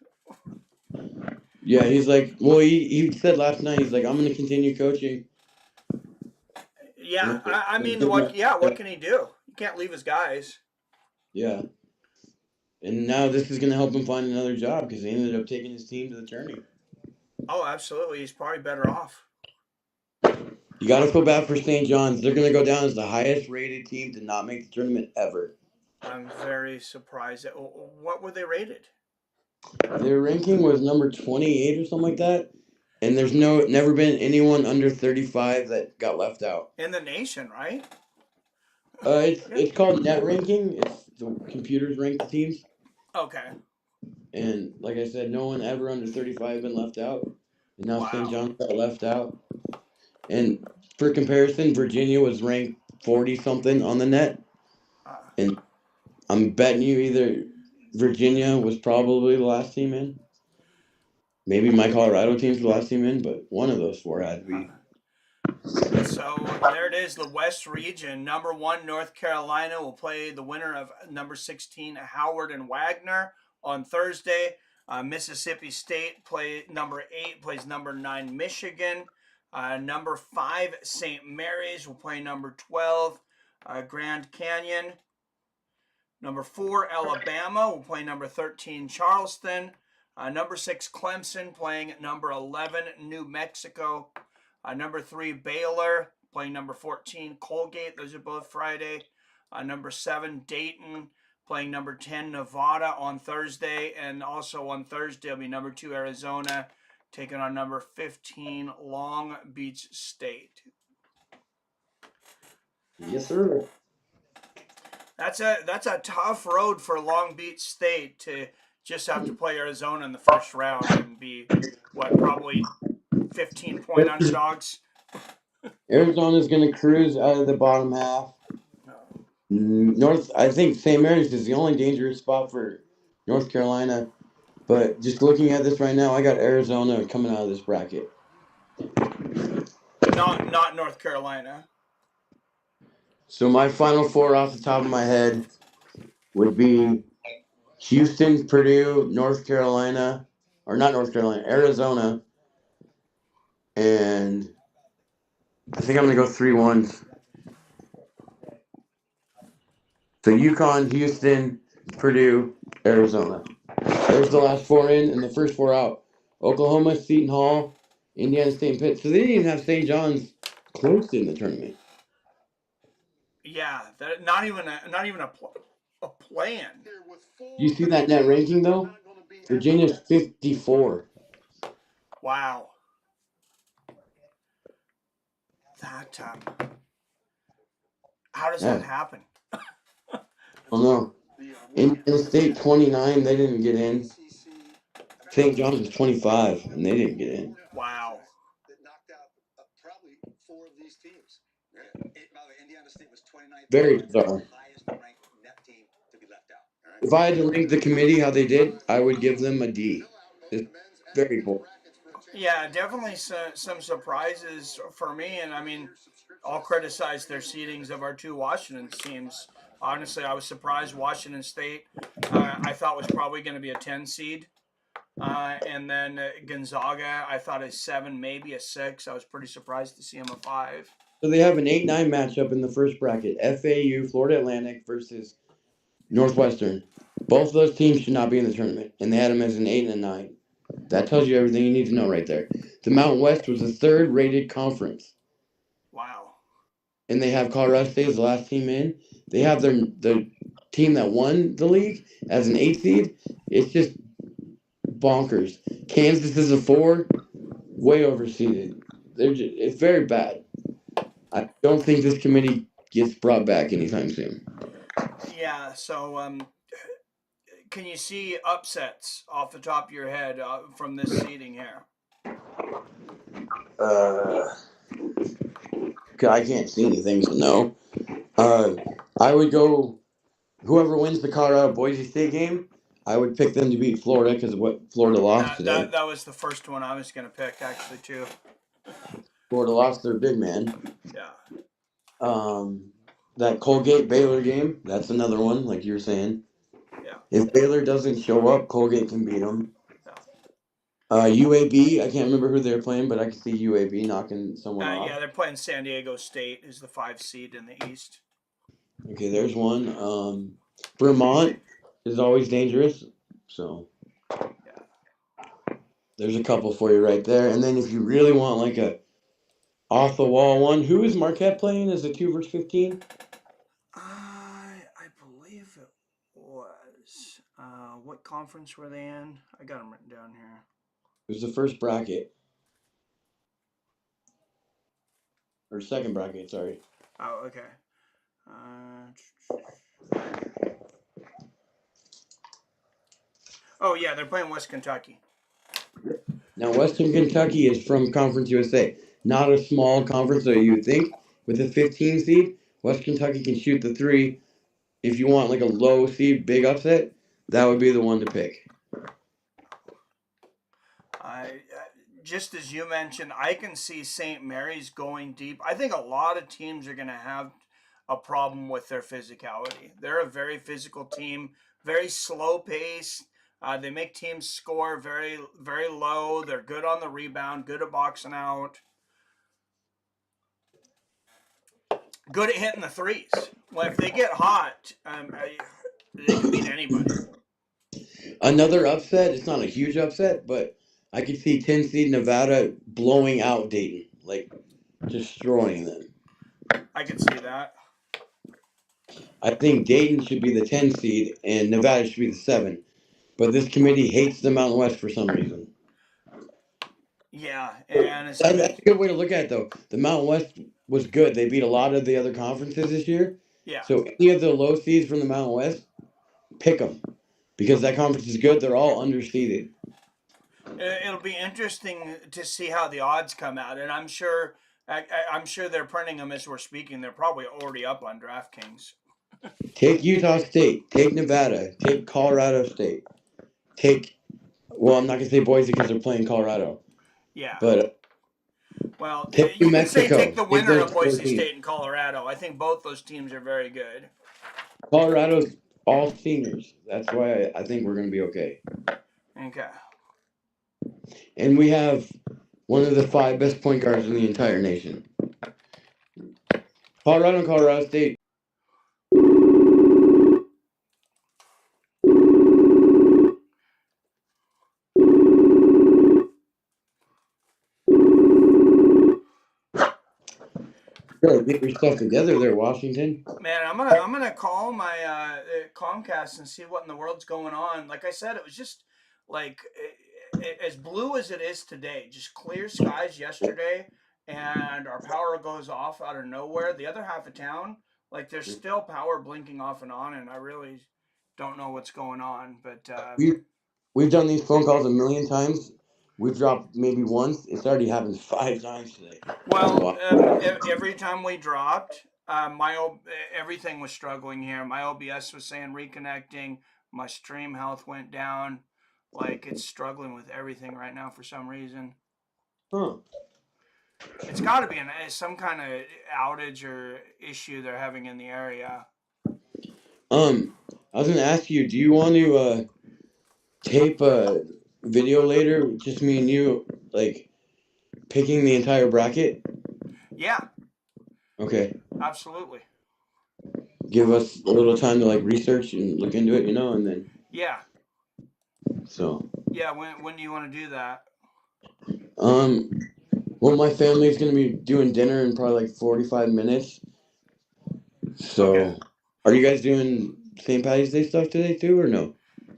Yeah, he's like, well, he said last night, he's like, I'm going to continue coaching. Yeah, I mean, what can he do? He can't leave his guys. Yeah. And now this is going to help him find another job because he ended up taking his team to the tourney. Oh, absolutely. He's probably better off. You got to feel bad for St. John's. They're going to go down as the highest rated team to not make the tournament ever. I'm very surprised. What were they rated? Their ranking was number 28 or something like that. And there's never been anyone under 35 that got left out. In the nation, right? It's called net ranking. It's the computers rank the teams. Okay. And like I said, no one ever under 35 been left out. And now St. John's got left out. And for comparison, Virginia was ranked 40 something on the net. And I'm betting you either Virginia was probably the last team in. Maybe my Colorado team's the last team in, but one of those four had to be. So there it is, the West region. Number 1, North Carolina will play the winner of number 16, Howard and Wagner on Thursday. Mississippi State number 8 plays number 9, Michigan. Number 5, St. Mary's will play number 12, Grand Canyon. Number 4, Alabama will play number 13, Charleston. Number 6, Clemson playing number 11, New Mexico. Number 3, Baylor playing number 14, Colgate. Those are both Friday. Number 7, Dayton playing number 10, Nevada on Thursday. And also on Thursday will be number 2, Arizona taking on number 15, Long Beach State. Yes, sir. That's a tough road for Long Beach State to just have to play Arizona in the first round and be, probably 15-point underdogs. Arizona's going to cruise out of the bottom half. I think St. Mary's is the only dangerous spot for North Carolina. But just looking at this right now, I got Arizona coming out of this bracket. Not North Carolina. So my final four off the top of my head would be Houston, Purdue, North Carolina, or not North Carolina, Arizona, and I think I'm going to go 3-1. So UConn, Houston, Purdue, Arizona. There's the last four in, and the first four out. Oklahoma, Seton Hall, Indiana State, and Pitt. So they didn't even have St. John's close in the tournament. Yeah, not even a plan. You see that net ranking though? Virginia's 54. Wow. How does that happen? I don't know. Indiana State 29, they didn't get in. St. John's was 25, and they didn't get in. Wow. That knocked out probably 4 of these teams. By the way, Indiana State was 29th. Very bizarre. Highest ranked net team to be left out. If I had to rank the committee how they did, I would give them a D. It's very poor. Yeah, definitely some surprises for me, and I mean, I'll criticize their seedings of our 2 Washington teams. Honestly, I was surprised Washington State, I thought was probably going to be a 10 seed. And then Gonzaga, I thought a 7, maybe a 6. I was pretty surprised to see them a 5. So they have an 8-9 matchup in the first bracket. FAU, Florida Atlantic versus Northwestern. Both of those teams should not be in the tournament, and they had them as an 8 and a 9. That tells you everything you need to know right there. The Mountain West was the 3rd rated conference. Wow. And they have Colorado State as the last team in. They have the team that won the league as an 8 seed. It's just bonkers. Kansas is a 4, way overseeded. It's very bad. I don't think this committee gets brought back anytime soon. Yeah, so can you see upsets off the top of your head from this seeding here? I can't see anything, so no. I would go whoever wins the Colorado Boise State game. I would pick them to beat Florida because of what Florida lost today. That was the first one I was going to pick, actually, too. Florida lost their big man. Yeah. That Colgate Baylor game, that's another one, like you were saying. Yeah. If Baylor doesn't show up, Colgate can beat them. Yeah. UAB, I can't remember who they're playing, but I can see UAB knocking someone off. Yeah, they're playing San Diego State, who's the 5 seed in the East. Okay, there's one. Vermont is always dangerous, so yeah. There's a couple for you right there. And then if you really want like a off the wall one, who is Marquette playing as a 2 versus 15? I believe it was. What conference were they in? I got them written down here. It was the first bracket. Or second bracket, sorry. Oh, okay. Oh, yeah, they're playing West Kentucky. Now, Western Kentucky is from Conference USA. Not a small conference that you would think. With a 15 seed, West Kentucky can shoot the 3. If you want like a low seed, big upset, that would be the one to pick. Just as you mentioned, I can see St. Mary's going deep. I think a lot of teams are going to have a problem with their physicality. They're a very physical team, very slow pace. They make teams score very, very low. They're good on the rebound, good at boxing out, good at hitting the threes. Well, if they get hot, they can beat anybody. Another upset, it's not a huge upset, but I could see 10 seed Nevada blowing out Dayton, like destroying them. I could see that. I think Dayton should be the 10 seed and Nevada should be the 7. But this committee hates the Mountain West for some reason. Yeah, and that's a good way to look at it, though. The Mountain West was good. They beat a lot of the other conferences this year. Yeah. So any of the low seeds from the Mountain West, pick them. Because that conference is good. They're all underseeded. It'll be interesting to see how the odds come out, and I'm sure they're printing them as we're speaking. They're probably already up on DraftKings. Take Utah State. Take Nevada. Take Colorado State. I'm not gonna say Boise because they're playing Colorado. Yeah. But take you can say take the winner of Boise State and Colorado. I think both those teams are very good. Colorado's all seniors. That's why I think we're gonna be okay. Okay. And we have one of the 5 best point guards in the entire nation. Colorado and Colorado State. Get your stuff together there, Washington. Man, I'm gonna call my Comcast and see what in the world's going on. Like I said, it was just like as blue as it is today. Just clear skies yesterday, and our power goes off out of nowhere. The other half of town, like there's still power blinking off and on, and I really don't know what's going on. But we've done these phone calls a million times. We've dropped maybe once. It's already happened 5 times today. Well, every time we dropped, everything was struggling here. My OBS was saying reconnecting. My stream health went down. Like it's struggling with everything right now for some reason. Huh. It's got to be some kind of outage or issue they're having in the area. I was gonna ask you, do you want to tape a video later, just me and you, like picking the entire bracket? Yeah. Okay. Absolutely. Give us a little time to like research and look into it, and then. Yeah. So. Yeah. When do you want to do that? Well, my family's gonna be doing dinner in probably like 45 minutes. So, okay. Are you guys doing St. Patty's Day stuff today too, or no?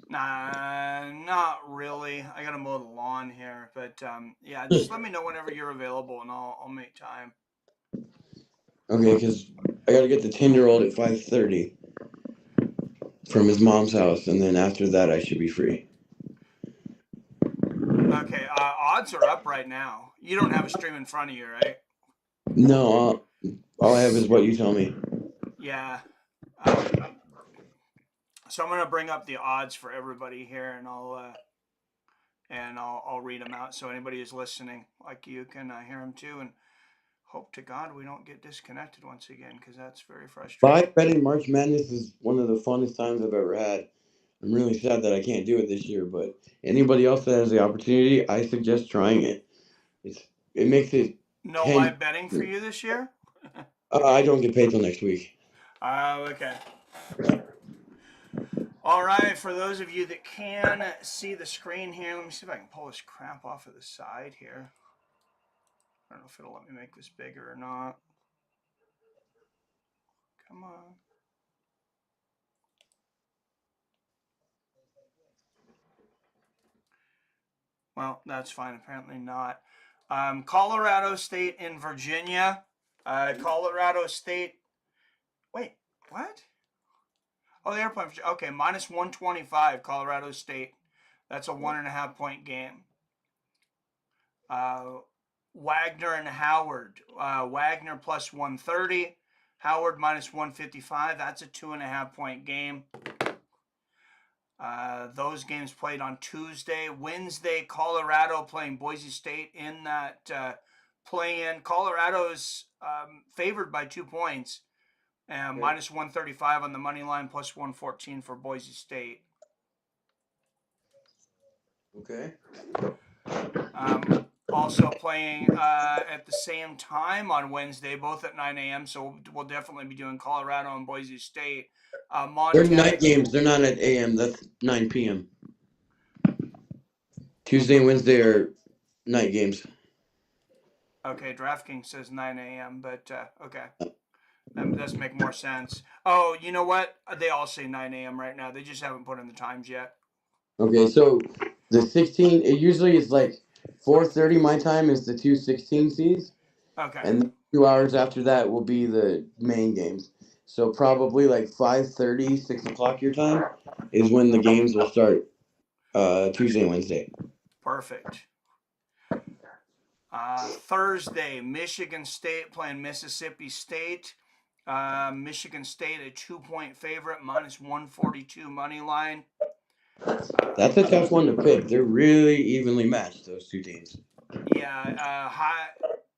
Nah, not really. I gotta mow the lawn here, but yeah, just let me know whenever you're available, and I'll make time. Okay, because I gotta get the 10-year-old at 5:30. from his mom's house, and then after that, I should be free. Okay, odds are up right now. You don't have a stream in front of you, right? No, all I have is what you tell me. Yeah. So I'm gonna bring up the odds for everybody here, and I'll read them out so anybody who's listening, like you, can hear them too. And hope to God we don't get disconnected once again, because that's very frustrating. But betting March Madness is one of the funnest times I've ever had. I'm really sad that I can't do it this year, but anybody else that has the opportunity, I suggest trying it. It makes it No 10. live betting for you this year? I don't get paid till next week. Okay. All right, for those of you that can see the screen here, let me see if I can pull this crap off of the side here. I don't know if it'll let me make this bigger or not. Come on. Well, that's fine. Apparently not. Colorado State and Virginia. Colorado State. Wait, what? Oh, the airplane. Okay, minus 125, Colorado State. That's a 1.5 point game. Wagner and Howard. Wagner plus 130. Howard minus 155. That's a 2.5 point game. Those games played on Tuesday. Wednesday, Colorado playing Boise State in that play-in. Colorado's favored by 2 points. Minus 135 on the money line, plus 114 for Boise State. Okay. Also playing at the same time on Wednesday, both at 9 a.m. So we'll definitely be doing Colorado and Boise State. They're Montana. night games. They're not at a.m. That's 9 p.m. Tuesday and Wednesday are night games. Okay, DraftKings says 9 a.m., but okay. That does make more sense. Oh, you know what? They all say 9 a.m. right now. They just haven't put in the times yet. Okay, so the 16, it usually is like 4:30 my time is the 2 16 seeds. Okay. And 2 hours after that will be the main games. So probably like 5:30, 6 o'clock your time is when the games will start Tuesday and Wednesday. Perfect. Thursday, Michigan State playing Mississippi State. Michigan State a 2-point favorite, minus 142 money line. That's a tough one to pick. They're really evenly matched, those two teams. Yeah,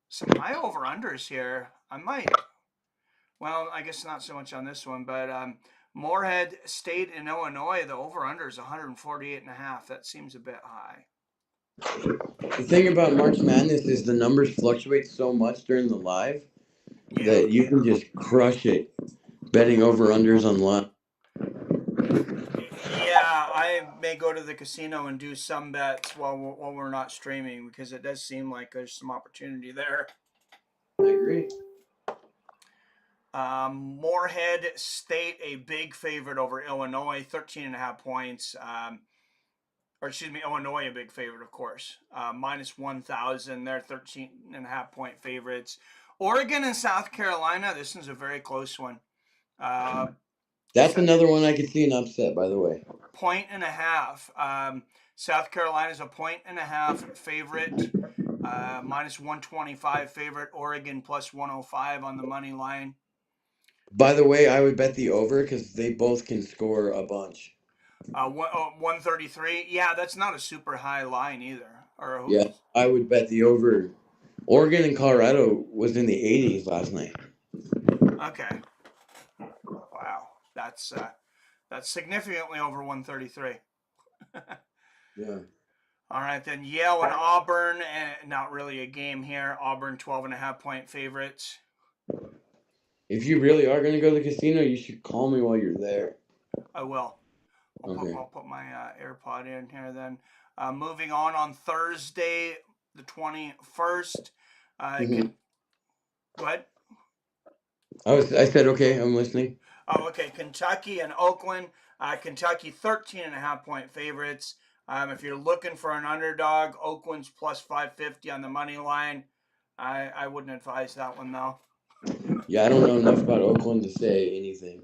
some high over-unders here. Well, I guess not so much on this one, but Morehead State in Illinois, the over-under is 148.5. That seems a bit high. The thing about March Madness is the numbers fluctuate so much during the live that you can just crush it betting over-unders on live. Yeah, I may go to the casino and do some bets while we're not streaming, because it does seem like there's some opportunity there. I agree. Morehead State, a big favorite over Illinois, 13.5 points. Illinois, a big favorite, of course. Minus 1,000. They're 13.5 point favorites. Oregon and South Carolina, this one's a very close one. That's another one I could see an upset, by the way. 1.5. South Carolina's a 1.5 favorite. Minus 125 favorite. Oregon plus 105 on the money line. By the way, I would bet the over because they both can score a bunch. 133. Yeah, that's not a super high line either. Yeah, I would bet the over. Oregon and Colorado was in the 80s last night. Okay. Wow, that's significantly over 133. Yeah. All right, then Yale and Auburn, not really a game here. Auburn 12.5 point favorites. If you really are going to go to the casino, you should call me while you're there. I will. I'll put my AirPod in here then. Moving on Thursday, the 21st. Go ahead. I said, okay, I'm listening. Oh, okay. Kentucky and Oakland. Kentucky 13.5 point favorites. If you're looking for an underdog, Oakland's plus 550 on the money line. I wouldn't advise that one, though. Yeah, I don't know enough about Oakland to say anything.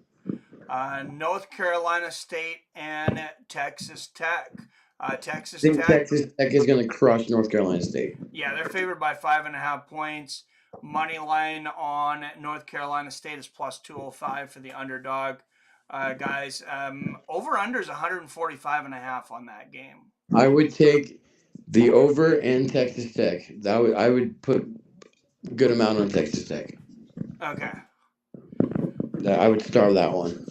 North Carolina State and Texas Tech. Texas I think Tech, Texas Tech is going to crush North Carolina State. yeah, they're favored by 5.5 points. Money line on North Carolina State is plus 205 for the underdog. Guys, over under is 145.5 on that game. I would take the over and Texas Tech. I would put a good amount on Texas Tech. Okay. I would star that one.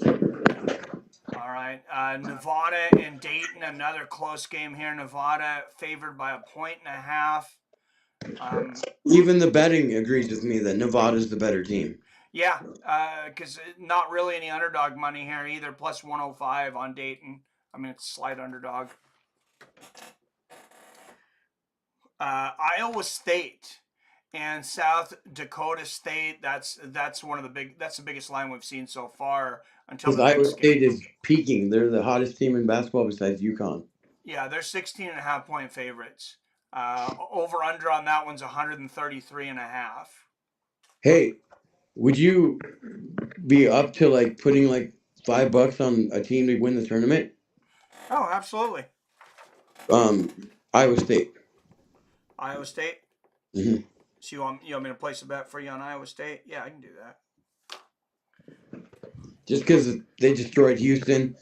All right. Nevada and Dayton, another close game here. Nevada favored by 1.5 points. Even the betting agrees with me that Nevada's the better team. Yeah, because not really any underdog money here either. Plus 105 on Dayton. I mean, it's slight underdog. Iowa State and South Dakota State. That's one of the big. That's the biggest line we've seen so far until Because the Iowa next State game. is peaking. They're the hottest team in basketball besides UConn. Yeah, they're 16.5 point favorites. Over under on that one's 133.5. Hey, would you be up to like putting like $5 on a team to win the tournament? Oh, absolutely. Iowa State. Iowa State. Mm-hmm. So you want me to place a bet for you on Iowa State? Yeah, I can do that. Just because they destroyed Houston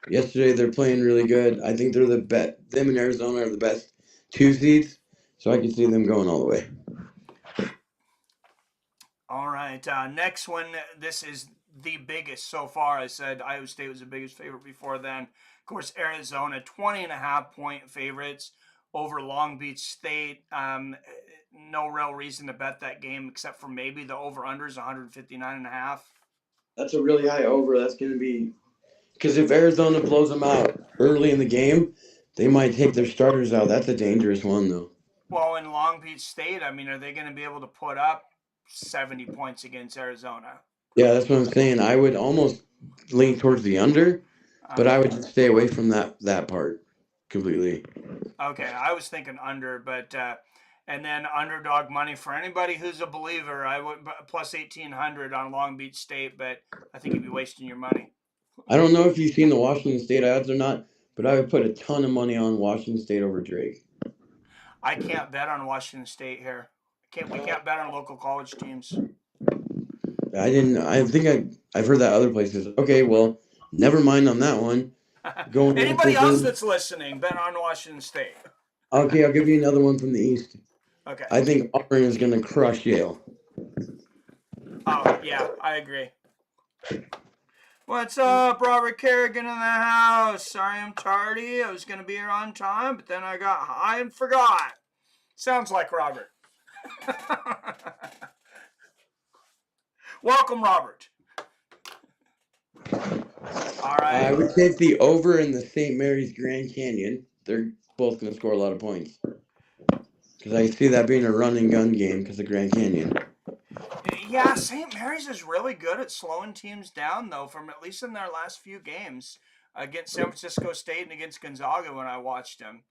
yesterday, they're playing really good. I think they're the best. Them and Arizona are the best 2 seeds, so I can see them going all the way. All right, next one. This is the biggest so far. I said Iowa State was the biggest favorite before then. Of course, Arizona, 20.5 point favorites over Long Beach State. No real reason to bet that game except for maybe the over-under is 159.5. That's a really high over. That's going to be because if Arizona blows them out early in the game, they might take their starters out. That's a dangerous one, though. Well, in Long Beach State, I mean, are they going to be able to put up 70 points against Arizona? Yeah, that's what I'm saying. I would almost lean towards the under, but I would stay away from that part completely. Okay, I was thinking under, but and then underdog money for anybody who's a believer. I would plus 1,800 on Long Beach State, but I think you'd be wasting your money. I don't know if you've seen the Washington State odds or not, but I would put a ton of money on Washington State over Drake. I can't bet on Washington State here. We can't bet on local college teams. I didn't. I think I've heard that other places. Okay, well, never mind on that one. Anybody else that's listening, bet on Washington State. Okay, I'll give you another one from the East. Okay. I think Auburn is going to crush Yale. Oh, yeah, I agree. What's up, Robert Kerrigan in the house? Sorry I'm tardy. I was going to be here on time, but then I got high and forgot. Sounds like Robert. Welcome, Robert. All right. I would take the over in the St. Mary's Grand Canyon. They're both going to score a lot of points. Because I see that being a run and gun game because of Grand Canyon. Yeah, St. Mary's is really good at slowing teams down, though, from at least in their last few games against San Francisco State and against Gonzaga when I watched them.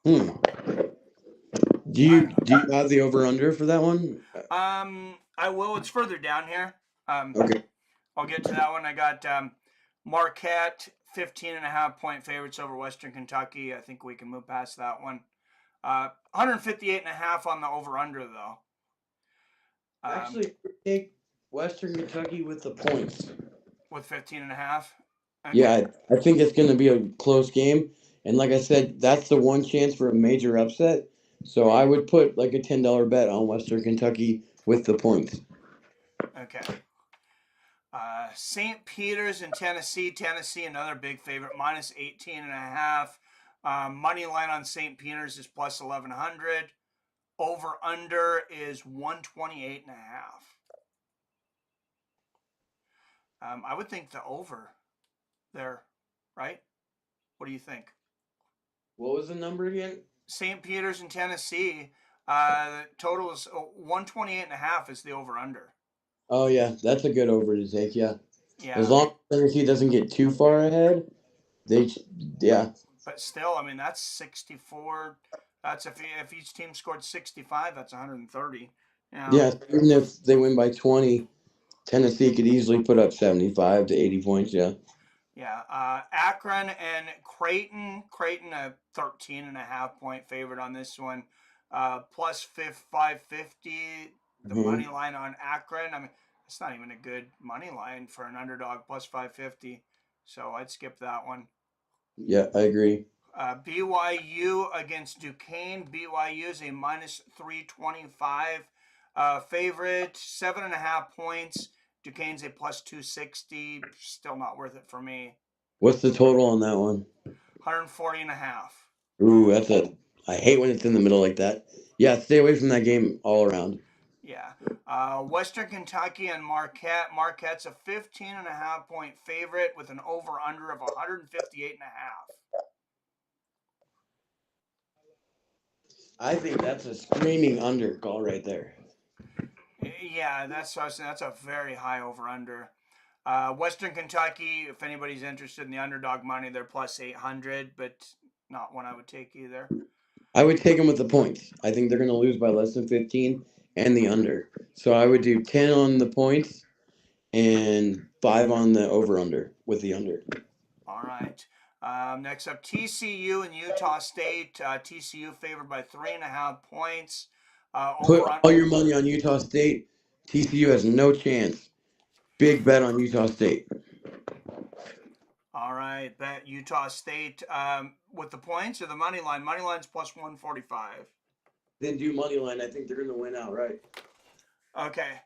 Do you have the over-under for that one? I will. It's further down here. Okay. I'll get to that one. I got Marquette, 15.5 point favorites over Western Kentucky. I think we can move past that one. 158.5 on the over-under, though. Actually, take Western Kentucky with the points. With 15.5? Okay. Yeah, I think it's going to be a close game. And like I said, that's the one chance for a major upset. So I would put like a $10 bet on Western Kentucky with the points. Okay. St. Peter's in Tennessee. Tennessee, another big favorite, minus 18.5. Money line on St. Peter's is plus 1,100. Over under is 128.5. I would think the over there, right? What do you think? What was the number again? St. Peter's in Tennessee. The total is 128.5 is the over under. Oh yeah, that's a good over to take. Yeah. Yeah. As long as Tennessee doesn't get too far ahead, yeah. But still, I mean, that's 64. That's if each team scored 65, that's 130. Yeah, even if they win by 20, Tennessee could easily put up 75 to 80 points. Yeah. Yeah, Akron and Creighton. Creighton a 13.5 point favorite on this one. Plus 550. The Hmm. money line on Akron. I mean, it's not even a good money line for an underdog. Plus 550. So I'd skip that one. Yeah, I agree. BYU against Duquesne. BYU is a minus 325 favorite. 7.5 points. Duquesne's a plus 260. Still not worth it for me. What's the total on that one? 140.5. Ooh, I hate when it's in the middle like that. Yeah, stay away from that game all around. Yeah. Western Kentucky and Marquette. Marquette's a 15.5 point favorite with an over under of 158.5. I think that's a screaming under call right there. Yeah, that's a very high over under. Western Kentucky, if anybody's interested in the underdog money, they're plus 800, but not one I would take either. I would take them with the points. I think they're going to lose by less than 15 and the under. So I would do 10 on the points and 5 on the over under with the under. All right. Next up, TCU and Utah State. TCU favored by 3.5 points. Put Over on. all your money on Utah State. TCU has no chance. Big bet on Utah State. All right, bet Utah State with the points or the money line. Money line's plus 145. Then do money line. I think they're going to win outright. Okay.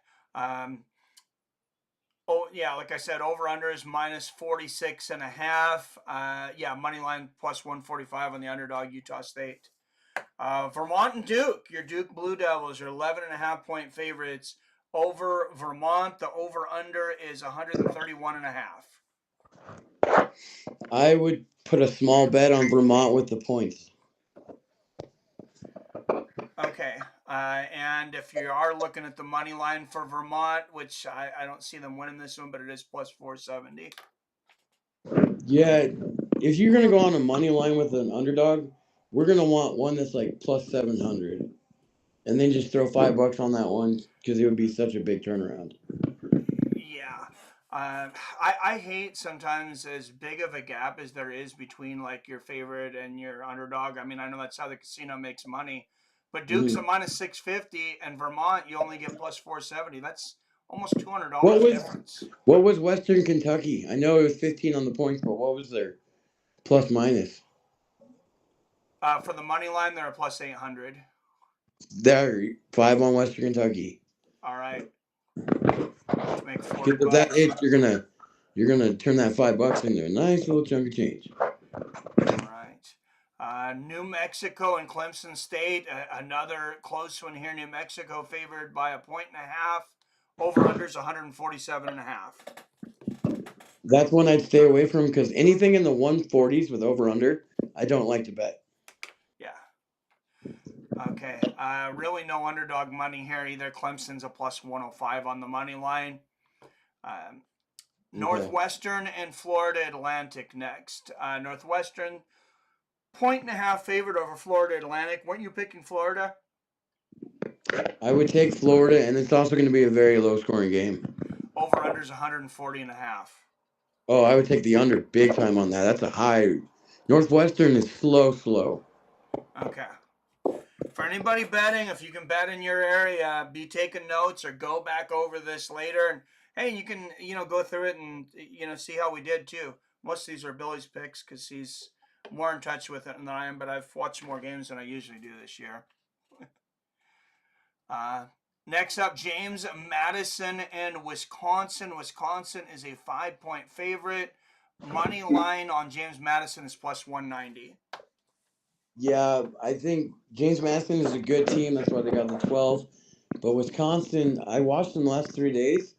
Oh yeah, like I said, over under is minus 46.5. Yeah, money line plus 145 on the underdog Utah State. Vermont and Duke. Your Duke Blue Devils are 11.5 point favorites over Vermont. The over under is 131.5. I would put a small bet on Vermont with the points. Okay. And if you are looking at the money line for Vermont, which I don't see them winning this one, but it is plus 470. Yeah, if you're going to go on a money line with an underdog, we're going to want one that's like plus 700. And then just throw $5 on that one because it would be such a big turnaround. Yeah. I hate sometimes as big of a gap as there is between like your favorite and your underdog. I mean, I know that's how the casino makes money, but Duke's a Mm-hmm. minus 650 and Vermont, you only get plus 470. That's almost What $200 was difference. what was Western Kentucky? I know it was 15 on the points, but what was their plus minus? For the money line, they're a plus 800. There, 5 on Western Kentucky. All right. Let's make 40 Because if that bucks. hits, you're gonna turn that $5 into a nice little chunk of change. All right. New Mexico and Clemson State, another close one here. New Mexico favored by 1.5. Over unders 147.5. That's one I'd stay away from because anything in the 140s with over under, I don't like to bet. Yeah. Okay. Really no underdog money here either. Clemson's a plus 105 on the money line. Okay. Northwestern and Florida Atlantic next. Northwestern, 1.5 favorite over Florida Atlantic. Weren't you picking Florida? I would take Florida, and it's also going to be a very low scoring game. Over unders 140.5. Oh, I would take the under big time on that. That's a high. Northwestern is slow. Okay. For anybody betting, if you can bet in your area, be taking notes or go back over this later. And hey, you can go through it and see how we did too. Most of these are Billy's picks because he's more in touch with it than I am. But I've watched more games than I usually do this year. Next up, James Madison and Wisconsin. Wisconsin is a 5 point favorite. Money line on James Madison is plus 190. Yeah, I think James Madison is a good team. That's why they got the 12. But Wisconsin, I watched them the last 3 days.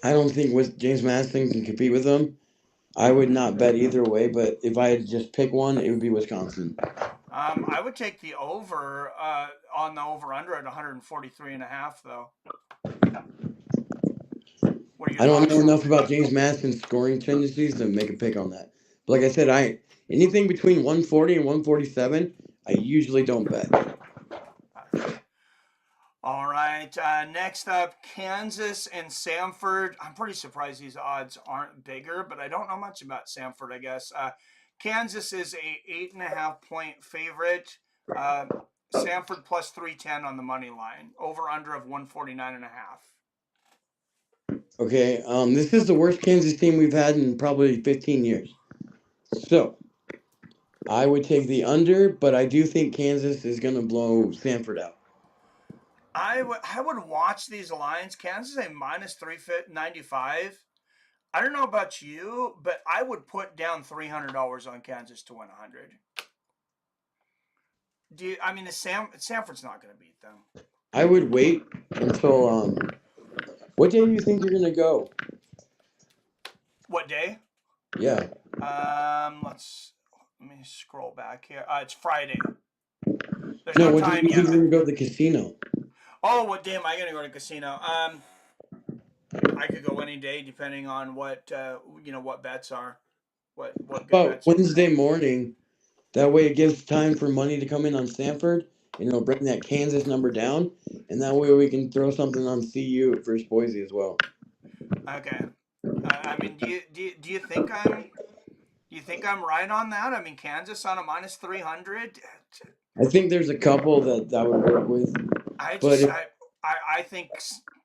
I don't think James Madison can compete with them. I would not bet either way, but if I had to just pick one, it would be Wisconsin. I would take the over on the over under at 143.5 though. What are your I don't thoughts? know enough about James Madison's scoring tendencies to make a pick on that. But like I said, anything between 140 and 147, I usually don't bet. All right. Next up, Kansas and Samford. I'm pretty surprised these odds aren't bigger, but I don't know much about Samford, I guess. Kansas is a 8.5 point favorite. Samford plus 310 on the money line. Over under of 149.5. Okay, this is the worst Kansas team we've had in probably 15 years. So, I would take the under, but I do think Kansas is going to blow Samford out. I would watch these lines. Kansas a minus 395. I don't know about you, but I would put down $300 on Kansas to win 100. I mean, Sanford's not going to beat them. I would wait until what day do you think you're going to go? What day? Yeah. Let me scroll back here. It's Friday. There's No, no what day time do you think yet. you're going to go to the casino? Oh, what day am I going to go to casino? I could go any day depending on what what bets are. What good About bets. Wednesday morning. That way it gives time for money to come in on Sanford, and it'll bring that Kansas number down, and that way we can throw something on CU versus Boise as well. Okay. I mean, do you think I'm right on that? I mean, Kansas on a minus 300. I think there's a couple that would work with, I but just I think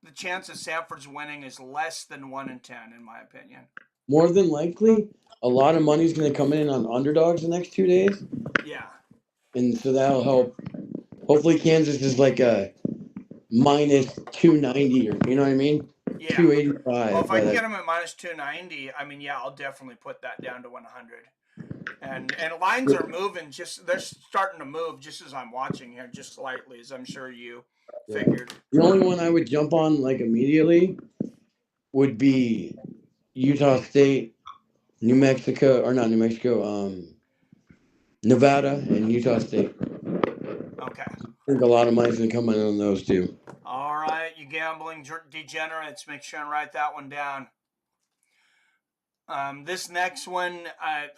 the chance of Sanford's winning is less than 1 in 10, in my opinion. more than likely, a lot of money's going to come in on underdogs the next 2 days, Yeah. and so that'll help. Hopefully, Kansas is like a minus 290, or you know what I mean, Yeah. Well, 285. if I By can get that, them at minus 290, I mean, yeah, I'll definitely put that down to 100. And lines are moving. They're starting to move just as I'm watching here, just slightly, as I'm sure you yeah. figured. The only one I would jump on like immediately would be Utah State, New Mexico, or not New Mexico, Nevada and Utah State. Okay. I think a lot of money's gonna come in on those two. All right, you gambling degenerates, make sure and write that one down. This next one, I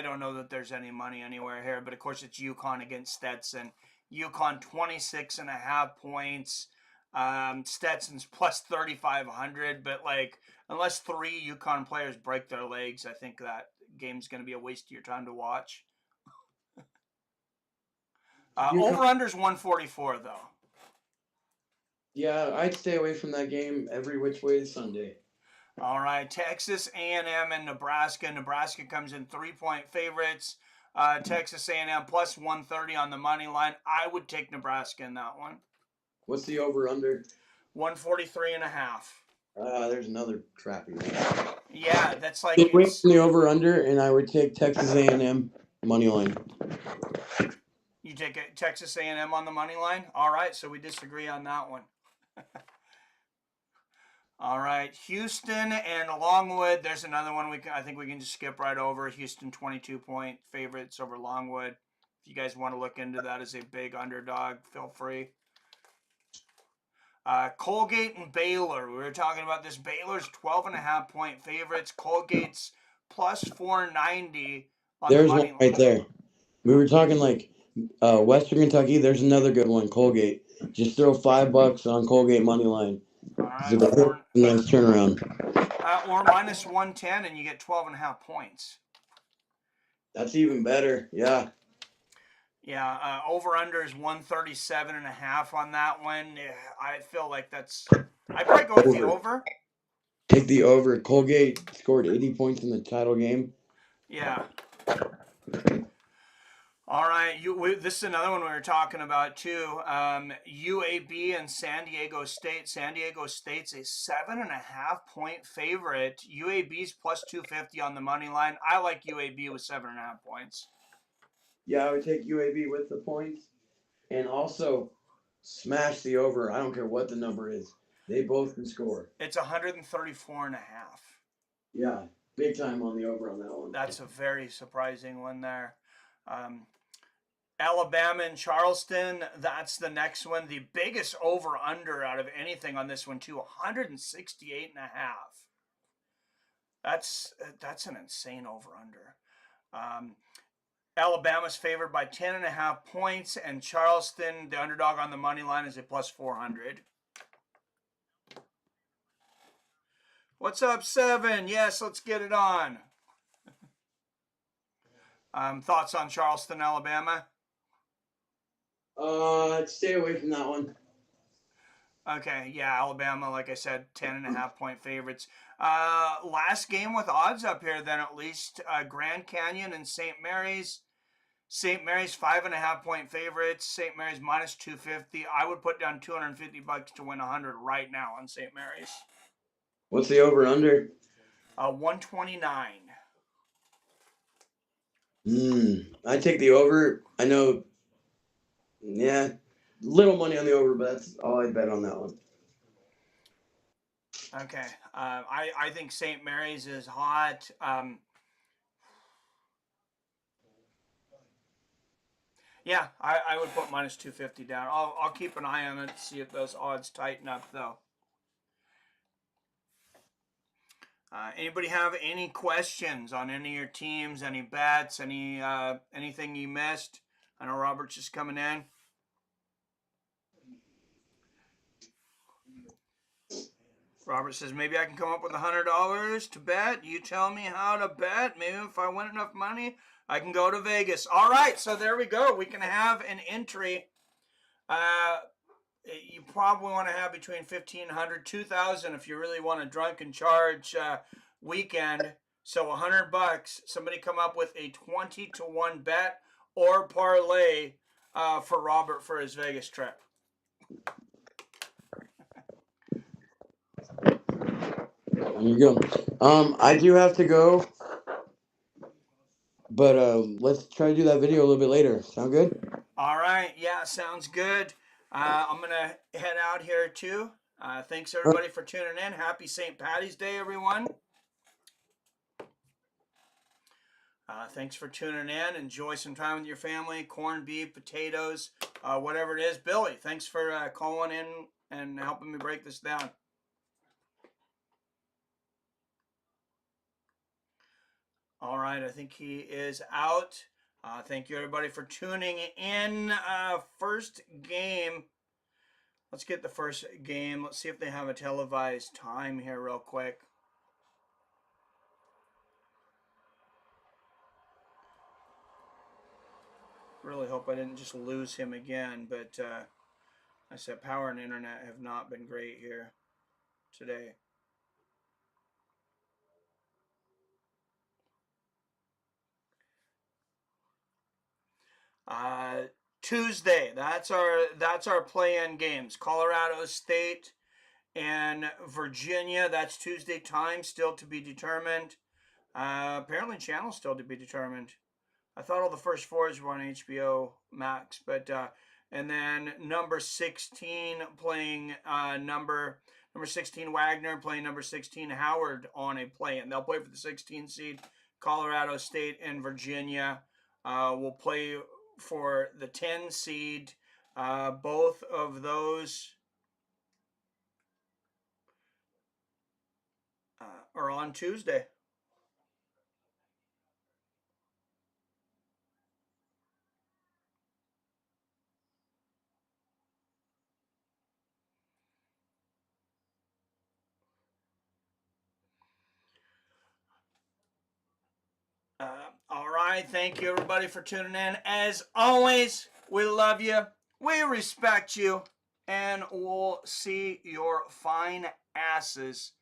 don't know that there's any money anywhere here, but of course it's UConn against Stetson. UConn 26.5 points. Stetson's plus 3,500, but like unless 3 UConn players break their legs, I think that game's going to be a waste of your time to watch. Over under's 144 though. Yeah, I'd stay away from that game every which way Sunday. All right, Texas A&M and Nebraska. Nebraska comes in 3-point favorites. Texas A&M plus 130 on the money line. I would take Nebraska in that one. What's the over under? 143.5. There's another crappy one. Yeah, that's like Stay away it's. from the over under, and I would take Texas A&M money line. You take Texas A&M on the money line. All right, so we disagree on that one. All right, Houston and Longwood. There's another one I think we can just skip right over. Houston 22-point favorites over Longwood. If you guys want to look into that as a big underdog, feel free. Colgate and Baylor. We were talking about this. Baylor's 12.5-point favorites. Colgate's plus 490 on There's the money one line. right there. We were talking like Western Kentucky. There's another good one, Colgate. Just throw $5 on Colgate money line. All right, It's a nice turnaround. or minus 110, and you get 12.5 points. That's even better. Yeah. Yeah, over under is 137.5 on that one. I feel like that's. I'd probably go with the over. Take the over. Colgate scored 80 points in the title game. Yeah. All right, this is another one we were talking about too. UAB and San Diego State. San Diego State's a 7.5-point favorite. UAB's plus 250 on the money line. I like UAB with 7.5 points. Yeah, I would take UAB with the points, and also smash the over. I don't care what the number is. They both can score. It's 134.5. Yeah, big time on the over on that one. That's a very surprising one there. Alabama and Charleston, that's the next one. The biggest over-under out of anything on this one, too, 168.5. That's an insane over-under. Alabama's favored by 10.5 points, and Charleston, the underdog on the money line, is a plus 400. What's up, 7? Yes, let's get it on. Thoughts on Charleston, Alabama? Stay away from that one. Okay, yeah, Alabama, like I said, 10.5 point favorites. Last game with odds up here, then at least Grand Canyon and St. Mary's. St. Mary's 5.5 point favorites. St. Mary's minus 250. I would put down $250 to win 100 right now on St. Mary's. What's the over under? 129. I take the over. I know. Yeah, little money on the over, but that's all I bet on that one. Okay, I think St. Mary's is hot. Yeah, I would put minus 250 down. I'll keep an eye on it to see if those odds tighten up, though. Anybody have any questions on any of your teams, any bets, anything you missed? I know Robert's just coming in. Robert says, maybe I can come up with $100 to bet. You tell me how to bet. Maybe if I win enough money, I can go to Vegas. All right, so there we go. We can have an entry. You probably want to have between $1,500, $2,000 if you really want a drunken charge weekend. So $100. Somebody come up with a 20-1 bet or parlay for Robert for his Vegas trip. There you go. I do have to go, but let's try to do that video a little bit later. Sound good? All right. Yeah, sounds good. I'm going to head out here too. Thanks everybody for tuning in. Happy St. Patty's Day, everyone. Thanks for tuning in. Enjoy some time with your family. Corned beef, potatoes, whatever it is. Billy, thanks for calling in and helping me break this down. All right, I think he is out. Thank you, everybody, for tuning in. First game. Let's get the first game. Let's see if they have a televised time here real quick. Really hope I didn't just lose him again, but I said power and internet have not been great here today. Tuesday, that's our play-in games. Colorado State and Virginia. That's Tuesday time, still to be determined. Apparently, channel still to be determined. I thought all the first fours were on HBO Max, but and then number 16 playing number 16 Wagner playing number 16 Howard on a play-in. They'll play for the 16 seed. Colorado State and Virginia will play for the 10 seed. Both of those are on Tuesday. All right. Thank you, everybody, for tuning in. As always, we love you. We respect you. And we'll see your fine asses